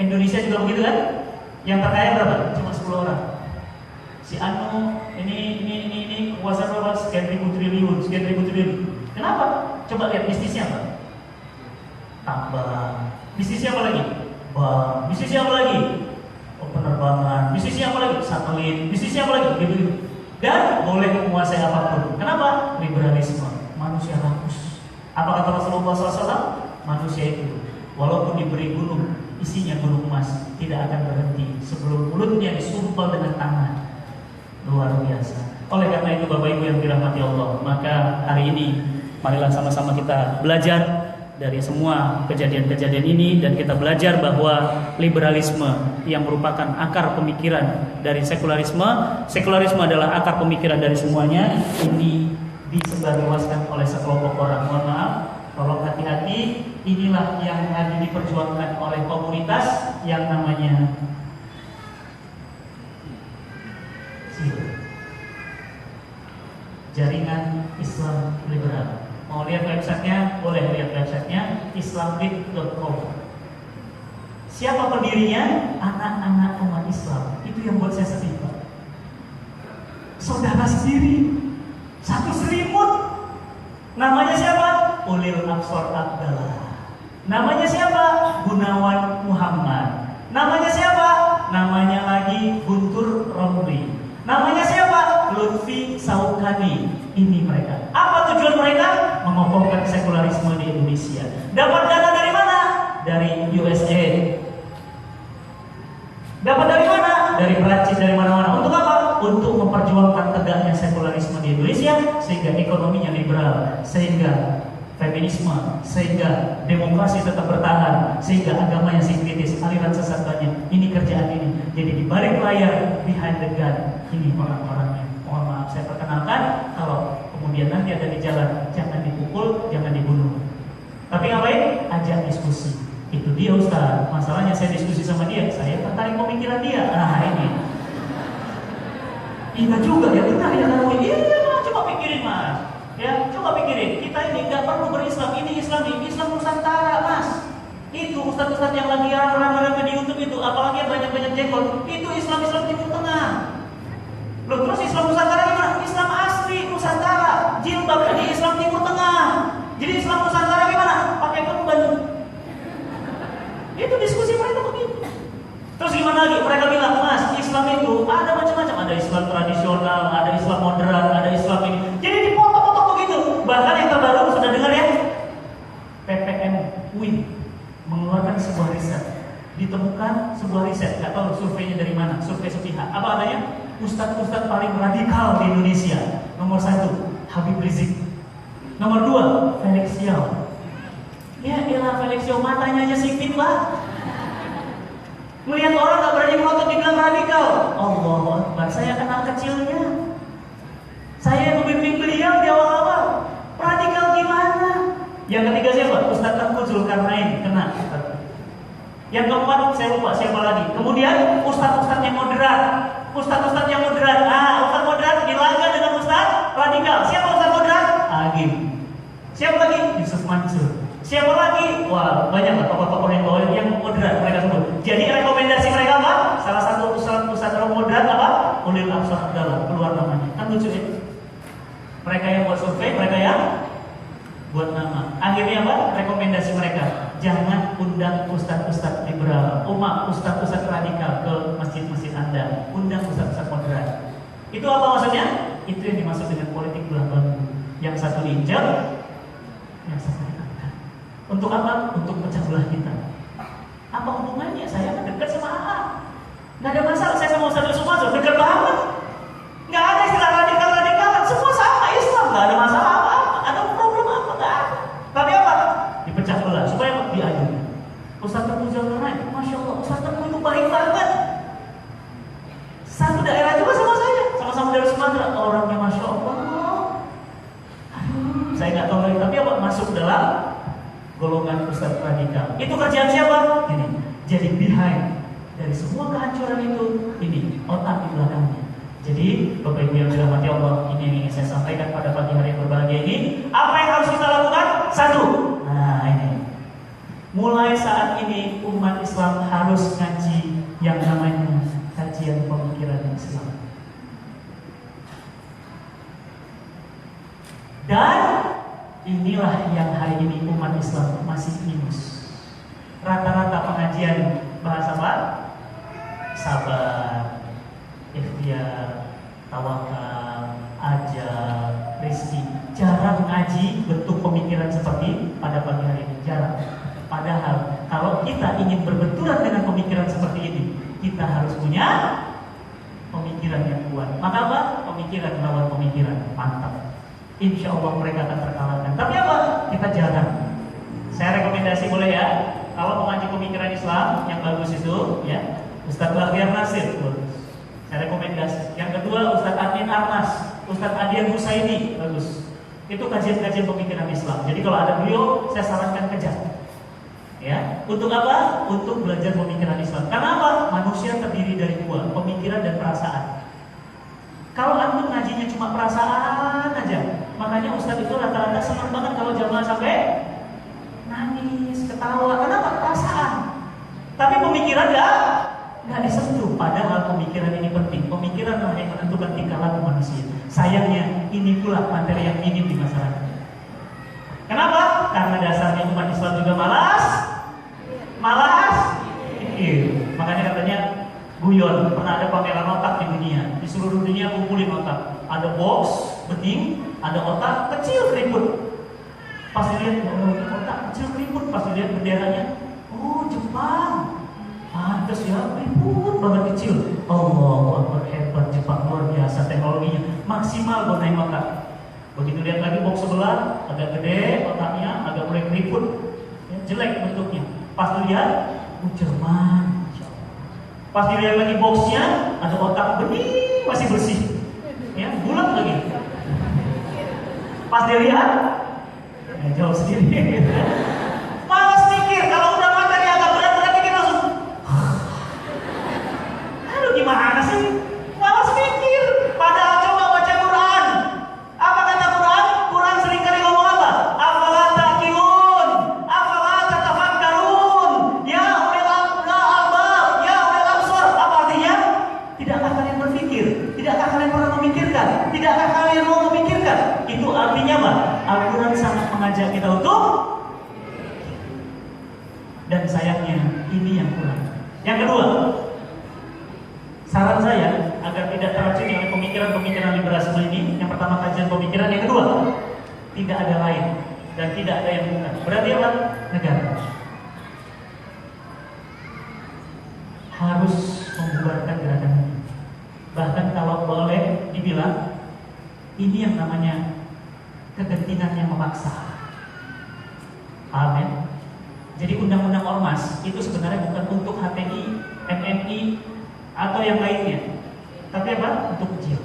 Indonesia juga begitu kan? Yang terkaya berapa? Cuma 10 orang. Si Anu ini kuasa berapa? Sekian ribu triliun. Kenapa? Coba lihat bisnisnya apa? Tambang. Bisnisnya apa lagi? Bank. Bisnisnya apa lagi? Penerbangan. Bisnisnya apa lagi? Satelit. Bisnisnya apa lagi? Gitu. Dan boleh menguasai apapun. Kenapa? Liberalisme. Manusia rakus. Apa kata Rasulullah SAW? Manusia itu walaupun diberi gunung, isinya gunung emas, tidak akan berhenti sebelum mulutnya disumpal dengan tangan. Luar biasa. Oleh karena itu Bapak Ibu yang dirahmati Allah, maka hari ini marilah sama-sama kita belajar dari semua kejadian-kejadian ini, dan kita belajar bahwa liberalisme yang merupakan akar pemikiran dari sekularisme adalah akar pemikiran dari semuanya, ini disebarluaskan oleh sekelompok orang. Mohon maaf, tolong hati-hati. Inilah yang lagi diperjuangkan oleh komunitas yang namanya Jaringan Islam Liberal. Mau lihat websitenya? Boleh lihat websitenya, islamlib.com. Siapa pendirinya? Anak-anak umat Islam. Itu yang buat saya sedih, Pak. Saudara sendiri, satu selimut. Namanya siapa? Ulil Absor Abdallah. Namanya siapa? Gunawan Muhammad. Namanya siapa? Namanya lagi Guntur Romli. Namanya siapa? Lutfi Saukani. Ini mereka. Apa tujuan mereka? Mengokohkan sekularisme di Indonesia. Dapat dana dari mana? Dari USA. Dapat dari mana? Dari Perancis, dari mana-mana. Untuk apa? Untuk memperjuangkan tegaknya sekularisme di Indonesia, sehingga ekonominya liberal, sehingga feminisme, sehingga demokrasi tetap bertahan, sehingga agamanya sinkritis, aliran sesat banyak. Ini kerjaan ini. Jadi di balik layar, behind the gun, ini orang-orangnya. Mohon maaf, saya perkenalkan. Kalau kemudian nanti ada di jalan, jangan dipukul, jangan dibunuh. Tapi ngapain? Ajak diskusi. Itu dia Ustaz. Masalahnya saya diskusi sama dia, saya tertarik pemikiran dia. Nah ini. Iya juga ya, benar ya kan? Iya, coba pikirin Mas. Ya, coba pikirin, kita ini nggak perlu berislam, ini Islam Nusantara, Mas. Itu ustaz-ustaz yang lagi rame-rame di YouTube itu, apalagi yang banyak-banyak jenggot, itu Islam Timur Tengah. Loh, terus Islam Nusantara gimana? Islam asli Nusantara, jilbab di Islam Timur Tengah. Jadi Islam Nusantara gimana? Pakai kemben. Itu diskusi mereka begitu. Terus gimana lagi? Mereka bilang, Mas, Islam itu ada macam-macam, ada Islam tradisional, ada Islam moderat, ada Islam ini. Jadi dipotong-potong begitu. Bahkan yang terbaru sudah dengar ya? PPM UIN mengeluarkan sebuah riset. Ditemukan sebuah riset, nggak tahu surveinya dari mana, survei sepihak. Apa katanya? Ustadz-ustadz paling radikal di Indonesia. Nomor 1, Habib Rizik. Nomor 2, Felix Yao. Ya elah, Felix Yao matanya aja sipit lah. Melihat orang gak berani ngotot dibilang radikal. Allahu Akbar, saya kenal kecilnya. Saya yang membimbing beliau di awal-awal. Radikal gimana? Yang ketiga siapa? Ustaz Tengku Zulkarnain, kena. Yang keempat saya lupa siapa lagi. Kemudian ustaz-ustaz yang moderat. Ustaz-ustaz yang moderat. Ustaz moderat dilanggar dengan ustaz radikal. Siapa ustaz moderat? Agim. Siapa lagi? Yusuf Mansur. Siapa lagi? Wah, banyak lah tokoh-tokoh yang bawah yang moderat mereka sebut. Jadi rekomendasi mereka apa? Salah satu pusat moderat apa? Ulil Absar Abdallah, keluar namanya. Kan lucu ya? Mereka yang buat survei, mereka yang buat nama. Akhirnya apa? Rekomendasi mereka. Jangan undang ustaz-ustaz liberal, ustaz-ustaz radikal ke masjid-masjid Anda. Undang ustaz-ustaz moderat. Itu apa maksudnya? Itu yang dimaksud dengan politik belah bambu. Yang satu diinjak, yang satu diangkat. Untuk apa? Untuk pecah belah kita. Apa hubungannya? Saya kan dekat sama AA. Nggak ada masalah. Saya sama Ustaz Yusuf Mansur dekat banget. Nggak ada istilah radikal-radikalan. Semua sama Islam. Nggak ada masalah apa-apa. Ada problem apa? Nggak ada. Tapi apa? Dipecah belah supaya diadu. Ustaz Tengku Zulkarnain, Masya Allah, Ustaz Tengku itu baik banget. Satu daerah juga sama saya, sama-sama dari Sumatera. Orangnya Masya Allah. Aduh, saya nggak tahu lagi. Tapi apa? Masuk dalam golongan ustaz radikal. Itu kerjaan siapa? Ini. Jadi behind dari semua kehancuran itu, ini otak di belakangnya. Jadi Bapak Ibu yang dirahmati Allah, ini yang ingin saya sampaikan pada pagi hari yang berbahagia ini. Apa yang harus kita lakukan? 1. Nah ini. Mulai saat ini umat Islam harus ngaji yang namanya kajian pemikiran Islam. Dan inilah yang hari ini umat Islam masih minus. Rata-rata pengajian bahasa apa? Sabar, ikhtiar, tawakal, ajal, rizki. Jarang ngaji bentuk pemikiran seperti pada pagi hari ini. Jarang. Padahal kalau kita ingin berbenturan dengan pemikiran seperti ini, kita harus punya pemikiran yang kuat. Maka apa? Pemikiran melawan pemikiran. Mantap. Insya Allah mereka akan terkalahkan. Tapi apa? Kita jarang. Saya rekomendasi boleh ya. Kalau mengaji pemikiran Islam yang bagus itu, ya Ustaz Bahtiar Nasir, saya rekomendasi. Yang kedua Ustaz Adin Arnas, Ustaz Adian Husaini, bagus. Itu kajian-kajian pemikiran Islam. Jadi kalau ada beliau, saya sarankan kejar. Ya, untuk apa? Untuk belajar pemikiran Islam. Karena apa? Manusia terdiri dari 2, pemikiran dan perasaan. Kalau antum ngajinya cuma perasaan aja, makanya Ustadz itu rata-rata senang banget kalau jamaah sampai nangis, ketawa. Kenapa? Perasaan. Tapi pemikiran nggak disentuh. Padahal pemikiran ini penting. Pemikiran lah yang menentukan tingkah laku manusia. Sayangnya ini pula materi yang minim di masyarakat. Kenapa? Karena dasarnya umat Islam juga malas. Makanya katanya guyon, pernah ada pameran otak di dunia. Di seluruh dunia kumpulin otak. Ada box, bening, ada otak kecil keriput. Pas dilihat otak kecil keriput, pas dilihat benderanya, oh Jepang. Pantes ya, keriput banget kecil. Allahu Akbar, hebat Jepang, luar biasa teknologinya. Maksimal gunain otak. Begitu lihat lagi box sebelah, agak gede otaknya, agak mulai keriput, ya, jelek bentuknya. Pas dilihat, Jerman. Pas dilihat lagi boxnya, ada otak bening, masih bersih, ya, bulat lagi. Pas dilihat, ya, jauh sendiri. Malas mikir, kalau udah materi agak berat-berat mikir langsung. Aduh, gimana sih? Malas mikir. Padahal coba baca Quran. Apa kata Quran? Quran seringkali ngomong apa? Afala taqilun, afala tatafakkarun, ya ulil albab, ya ulil absar. Apa artinya? Tidakkah kalian berpikir? Tidakkah kalian pernah memikirkan? Tidakkah kalian mau memikirkan? Itu artinya apa? Al-Quran sangat mengajak kita untuk, dan sayangnya ini yang kurang. Yang kedua, saran saya agar tidak teracuni oleh pemikiran-pemikiran liberalisme ini. Yang pertama, kajian pemikiran. Yang kedua, tidak ada lain dan tidak ada yang bukan. Berarti apa? Negara harus membubarkan gerakan ini. Bahkan kalau boleh dibilang, ini yang namanya kegentingan yang memaksa. Amin. Jadi undang-undang ormas itu sebenarnya bukan untuk HTI, MMI, atau yang lainnya, tapi apa? Untuk kecil.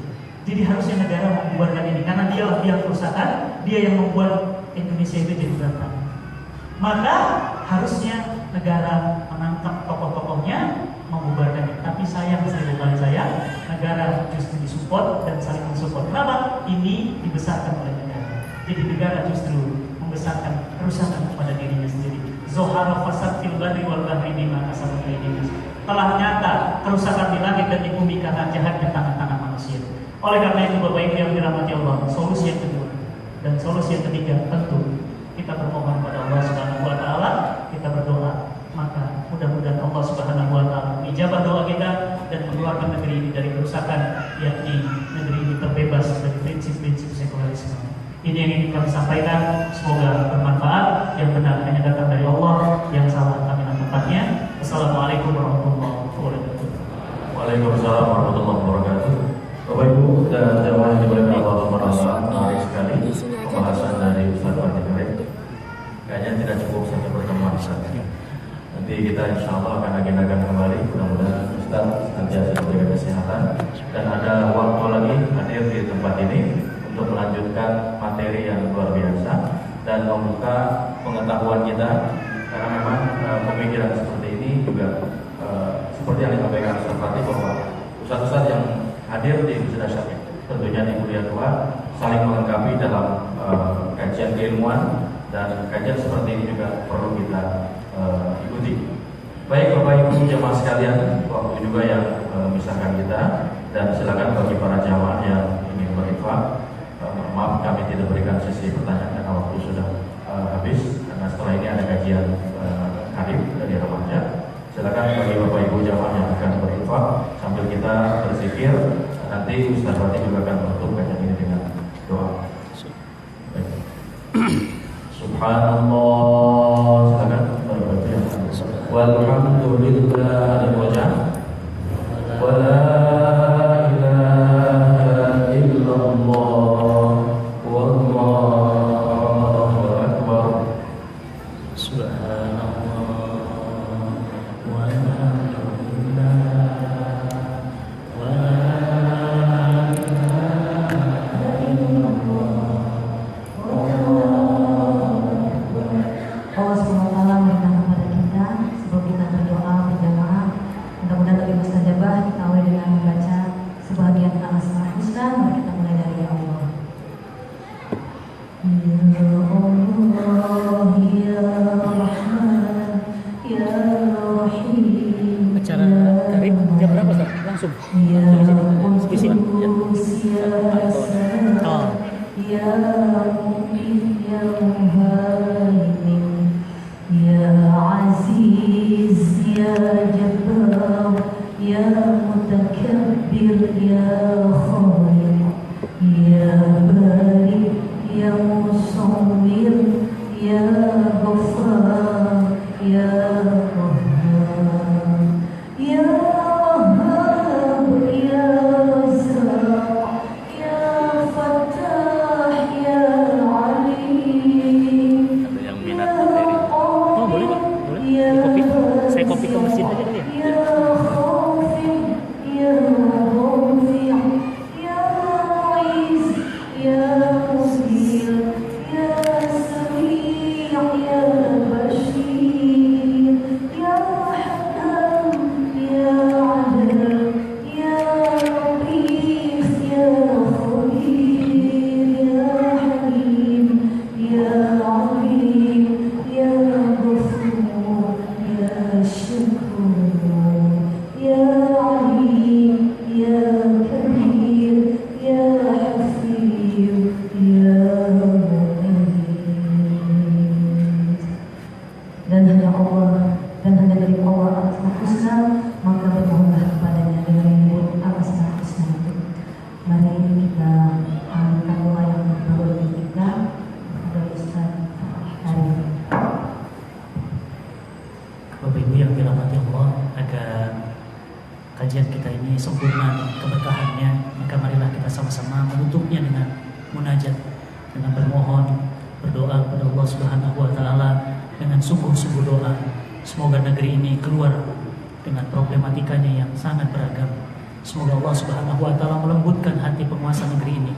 Jadi harusnya negara membubarkan ini, karena dialah yang kerusakan, dia yang membuat Indonesia itu jadi berantakan. Maka harusnya negara menangkap tokoh-tokohnya, membubarkan ini. Tapi sayang negara justru disupport dan saling mensupport. Kenapa? Ini dibesarkan oleh negara. Jadi negara justru membesarkan kerusakan kepada dirinya sendiri. Zohara fasad fil barri wal bahri bima kasabat aydin nas. Telah nyata kerusakan di langit dan di bumi karena jahatnya tangan-tangan manusia. Oleh karena itu Bapak Ibu yang dirahmati Allah, solusi yang kedua dan solusi yang ketiga tentu kita bermohon pada Allah Subhanahu wa taala, kita berdoa, maka mudah-mudahan Allah Subhanahu wa taala menijabah doa kita dan mengeluarkan negeri ini dari kerusakan, yakni negeri ini terbebas dari prinsip-prinsip sekularisme. Ini yang ingin kami sampaikan, semoga bermanfaat. Yang benar hanya datang dari Allah, yang salah kami tempatnya. Assalamualaikum warahmatullahi wabarakatuh. Waalaikumsalam warahmatullahi wabarakatuh. Bapak Ibu dan jamaah yang dimuliakan Allah Subhanahu, menarik sekali pembahasan dari Ustaz Fatih Karim. Kayaknya tidak cukup satu pertemuan Ustaz. Nanti kita insya Allah akan agendakan kembali. Mudah-mudahan Ustaz senantiasa diberikan kesehatan dan ada waktu lagi hadir di tempat ini untuk melanjutkan materi yang luar biasa dan membuka pengetahuan kita, karena memang pemikiran seperti ini juga seperti yang disampaikan Ustaz Fatih, bahwa ustaz-ustaz yang hadir di Wisuda Syar'i tentunya di kuliah tua saling melengkapi dalam kajian keilmuan, dan kajian seperti ini juga perlu kita ikuti. Baik Bapak Ibu jamaah sekalian, waktu juga yang memisahkan kita, dan silakan bagi para jamaah yang ingin berinfak. Maaf kami tidak berikan sesi pertanyaan karena waktu sudah habis, karena setelah ini ada kajian hadis dari remaja. Silakan bagi Bapak Ibu jamaah yang akan berinfak sambil kita berzikir. Nanti Ustaz Fatih juga akan menutup kajian ini dengan doa. Baik. Subhanallah, silakan berbaca yang walhamdulillah wajah wala ilaha illallah wallahu akbar. Subhanallah walhamdulillah wala ilaha illallah. Allah SWT memberikan kepada kita sebelum kita berdoa berjamaah, mudah-mudahan lebih mustajabah kita awali dengan membaca sebagian al-Asmaul Husna. Mari kita mulai dari ya Allah. Ya Allah, ya Rahman, ya Rahim. Acara Karim jam berapa Ustaz? Langsung. Ya Spesial. Qudus, ya Salam, ya Mu'min, ya Muhaimin, ya Aziz, ya Jabbar, ya Mutakabbir, ya Khaliq, ya Bari, ya Musawwir, ya Ghaffar, ya Qahhar, ya Wahhab, ya Razzaq, ya Fattah, ya kajian kita ini sempurna dan keberkahannya, maka marilah kita sama-sama menutupnya dengan munajat, dengan bermohon, berdoa kepada Allah Subhanahu wa taala dengan sungguh-sungguh doa. Semoga negeri ini keluar dengan problematikanya yang sangat beragam. Semoga Allah Subhanahu wa taala melembutkan hati penguasa negeri ini,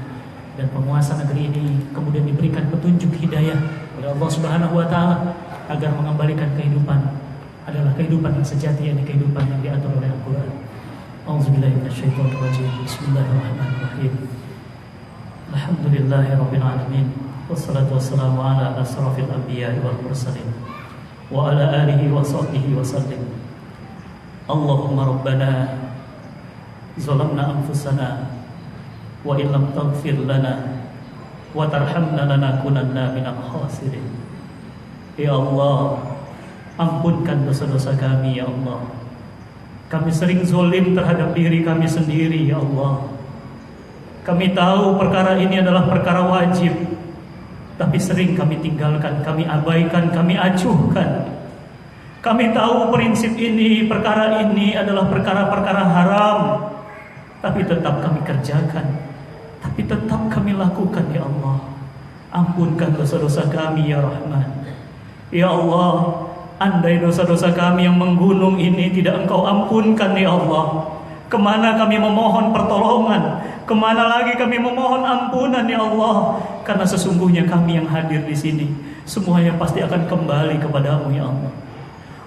dan penguasa negeri ini kemudian diberikan petunjuk hidayah oleh Allah Subhanahu wa taala agar mengembalikan kehidupan adalah kehidupan yang sejati, yakni kehidupan yang diatur oleh Al-Qur'an. A'udzubillahi minasyaitonir rajim. Bismillahirrahmanirrahim. Alhamdulillahirabbil alamin. Wassalatu wassalamu ala asrafil anbiya'i wal mursalin wa ala alihi wa sahbihi wa sallim. Allahumma rabbana zalamna anfusana wa illam taghfir lana wa tarhamna lanakunanna minal khasirin. Ya Allah, ampunkan dosa-dosa kami ya Allah. Kami sering zalim terhadap diri kami sendiri ya Allah. Kami tahu perkara ini adalah perkara wajib, tapi sering kami tinggalkan, kami abaikan, kami acuhkan. Kami tahu prinsip ini, perkara ini adalah perkara-perkara haram, tapi tetap kami kerjakan, tapi tetap kami lakukan ya Allah. Ampunkan dosa-dosa kami ya Rahman. Ya Allah, andai dosa-dosa kami yang menggunung ini tidak Engkau ampunkan ya Allah, kemana kami memohon pertolongan, kemana lagi kami memohon ampunan ya Allah? Karena sesungguhnya kami yang hadir di sini semuanya pasti akan kembali kepadamu ya Allah.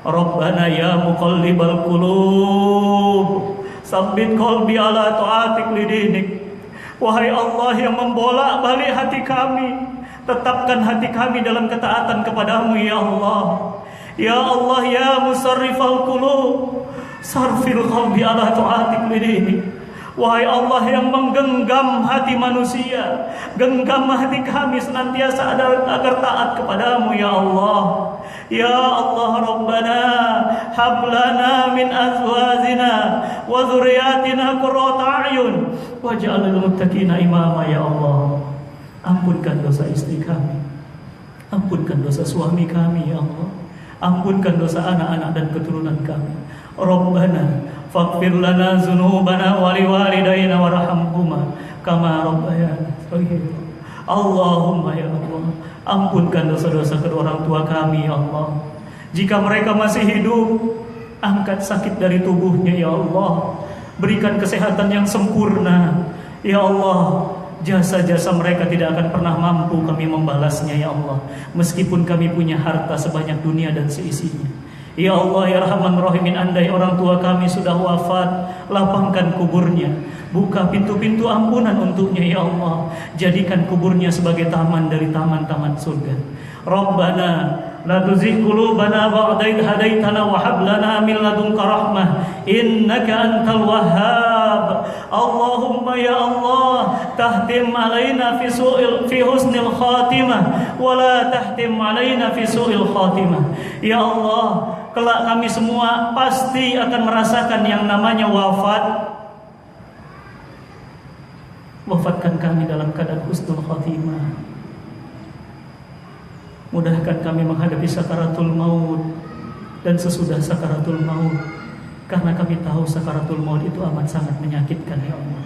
Rabbana ya muqallibal qulub, sabbit qalbi ala ta'atik lidinik. Wahai Allah yang membolak-balik hati kami, tetapkan hati kami dalam ketaatan kepadamu ya Allah. Ya Allah ya musarrifal qulub, sarfil qalbi ala ta'atik lidinik. Wahai Allah yang menggenggam hati manusia, genggam hati kami senantiasa agar taat kepadamu ya Allah. Ya Allah Rabbana hablana min azwajina wa dzurriyyatina qurrata a'yun waj'al lil muttaqina imama ya Allah. Ampunkan dosa istri kami, ampunkan dosa suami kami ya Allah, ampunkan dosa anak-anak dan keturunan kami. Rabbana faghfir lana dzunubana wa liwalidayna warhamhuma kama rabbayana shaghira. Allahumma ya Allah, ampunkan dosa-dosa kedua orang tua kami ya Allah. Jika mereka masih hidup, angkat sakit dari tubuhnya ya Allah, berikan kesehatan yang sempurna ya Allah. Jasa-jasa mereka tidak akan pernah mampu kami membalasnya ya Allah, meskipun kami punya harta sebanyak dunia dan seisinya. Ya Allah ya Rahman Rahimin, andai orang tua kami sudah wafat, lapangkan kuburnya, buka pintu-pintu ampunan untuknya ya Allah. Jadikan kuburnya sebagai taman dari taman-taman surga. Rabbana la tuzigh qulubana ba'da idh hadaitana wa hab lana min ladunka rahmah innaka antal wahhab. Allahumma ya Allah, tahtim alaina fi husnil khatimah wa la tahtim alaina fi su'il khatimah. Ya Allah, kelak kami semua pasti akan merasakan yang namanya wafat. Wafatkan kami dalam keadaan husnul khatimah. Mudahkan kami menghadapi sakaratul maut dan sesudah sakaratul maut, karena kami tahu sakaratul maut itu amat sangat menyakitkan ya Allah.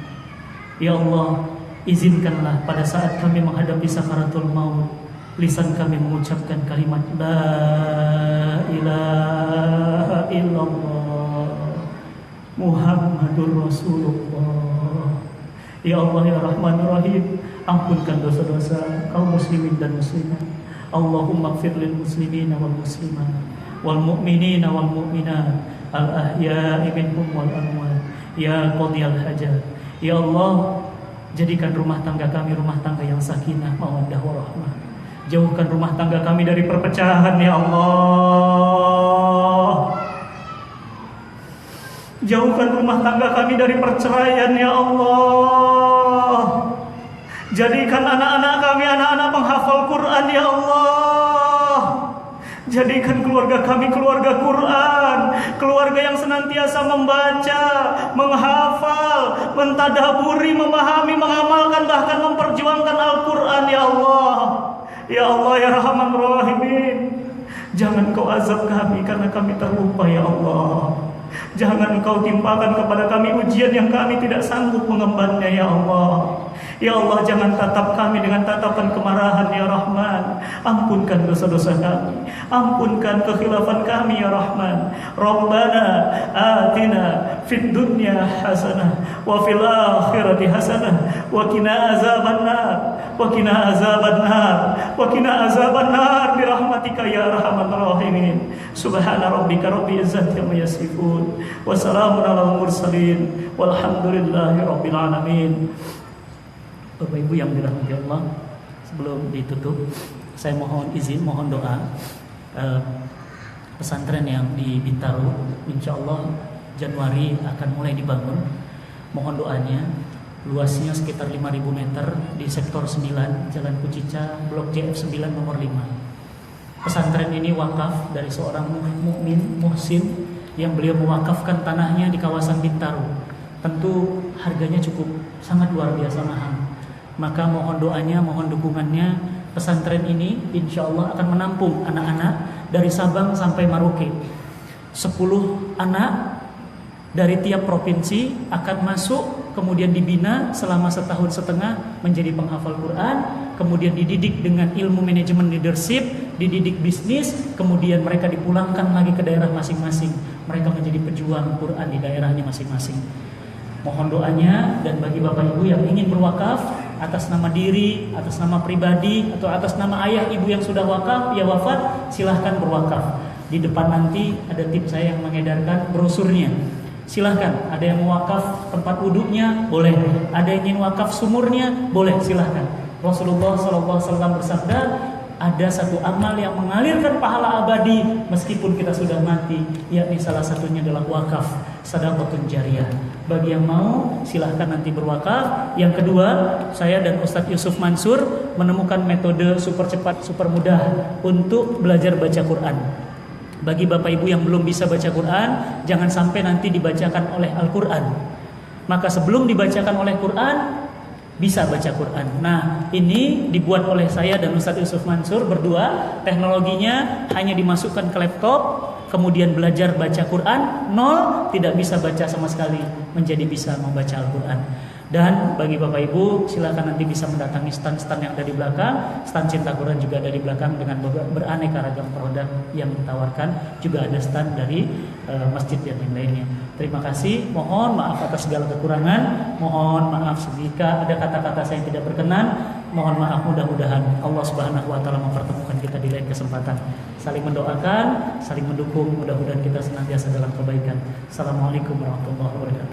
Ya Allah, izinkanlah pada saat kami menghadapi sakaratul maut, lisan kami mengucapkan kalimat La ilaha illallah Muhammadur Rasulullah. Ya Allah ya Rahman Rahim, ampunkan dosa-dosa kaum muslimin dan muslimat. Allahumma ighfir lil muslimina wal muslimat wal mu'minina wal mu'minat al ahya'i minhum wal amwat ya qadiyal hajat. Ya Allah, jadikan rumah tangga kami rumah tangga yang sakinah mawaddah warahmah. Jauhkan rumah tangga kami dari perpecahan ya Allah. Jauhkan rumah tangga kami dari perceraian ya Allah. Jadikan anak-anak kami anak-anak penghafal Quran ya Allah. Jadikan keluarga kami keluarga Quran, keluarga yang senantiasa membaca, menghafal, mentadaburi, memahami, mengamalkan, bahkan memperjuangkan Al-Quran ya Allah. Ya Allah ya Rahman Rahimin, jangan kau azab kami karena kami terlupa ya Allah. Jangan Engkau timpakan kepada kami ujian yang kami tidak sanggup mengembannya ya Allah. Ya Allah, jangan tatap kami dengan tatapan kemarahan ya Rahman. Ampunkan dosa-dosa kami, ampunkan kekhilafan kami ya Rahman. Rabbana atina fid dunya hasanah wa fil akhirati hasanah wa qina azabannar wa qina azabannar wa qina azabannar bi rahmatika ya arhamar rahimin. Subhana rabbika rabbil izzati amma yasifun wa salamun alal mursalin walhamdulillahi rabbil alamin. Bapak Ibu yang dirahmati Allah, sebelum ditutup saya mohon izin, mohon doa. Pesantren yang di Bintaro insya Allah Januari akan mulai dibangun. Mohon doanya. Luasnya sekitar 5.000 meter di sektor 9 Jalan Kucica, Blok JF9 nomor 5. Pesantren ini wakaf dari seorang mukmin muhsin yang beliau mewakafkan tanahnya di kawasan Bintaro. Tentu harganya cukup sangat luar biasa mahal. Maka mohon doanya, mohon dukungannya. Pesantren ini insya Allah akan menampung anak-anak dari Sabang sampai Maroke. 10 anak dari tiap provinsi akan masuk, kemudian dibina selama 1,5 tahun menjadi penghafal Quran, kemudian dididik dengan ilmu manajemen leadership, dididik bisnis, kemudian mereka dipulangkan lagi ke daerah masing-masing. Mereka menjadi pejuang Quran di daerahnya masing-masing. Mohon doanya, dan bagi Bapak Ibu yang ingin berwakaf atas nama diri, atas nama pribadi, atau atas nama ayah ibu yang sudah wakaf, ya wafat, silahkan berwakaf. Di depan nanti ada tim saya yang mengedarkan brosurnya. Silahkan, ada yang mau wakaf tempat wudhunya, boleh. Ada yang ingin wakaf sumurnya, boleh, silahkan. Rasulullah SAW bersabda, ada satu amal yang mengalirkan pahala abadi meskipun kita sudah mati, yakni salah satunya adalah wakaf, sedekahun jariyah. Bagi yang mau silahkan nanti berwakaf. Yang kedua, saya dan Ustadz Yusuf Mansur menemukan metode super cepat, super mudah untuk belajar baca Quran. Bagi Bapak Ibu yang belum bisa baca Quran, jangan sampai nanti dibacakan oleh Al-Quran. Maka sebelum dibacakan oleh Quran, bisa baca Quran. Nah, ini dibuat oleh saya dan Ustadz Yusuf Mansur berdua. Teknologinya hanya dimasukkan ke laptop, kemudian belajar baca Quran, 0, tidak bisa baca sama sekali, menjadi bisa membaca Al-Quran. Dan bagi Bapak Ibu, silakan nanti bisa mendatangi stand-stand yang ada di belakang. Stand Cinta Quran juga ada di belakang dengan beraneka ragam produk yang ditawarkan. Juga ada stand dari masjid yang lainnya. Terima kasih. Mohon maaf atas segala kekurangan. Mohon maaf jika ada kata-kata saya yang tidak berkenan. Mohon maaf, mudah-mudahan Allah Subhanahu wa taala mempertemukan kita di lain kesempatan. Saling mendoakan, saling mendukung, mudah-mudahan kita senantiasa dalam kebaikan. Assalamualaikum warahmatullahi wabarakatuh.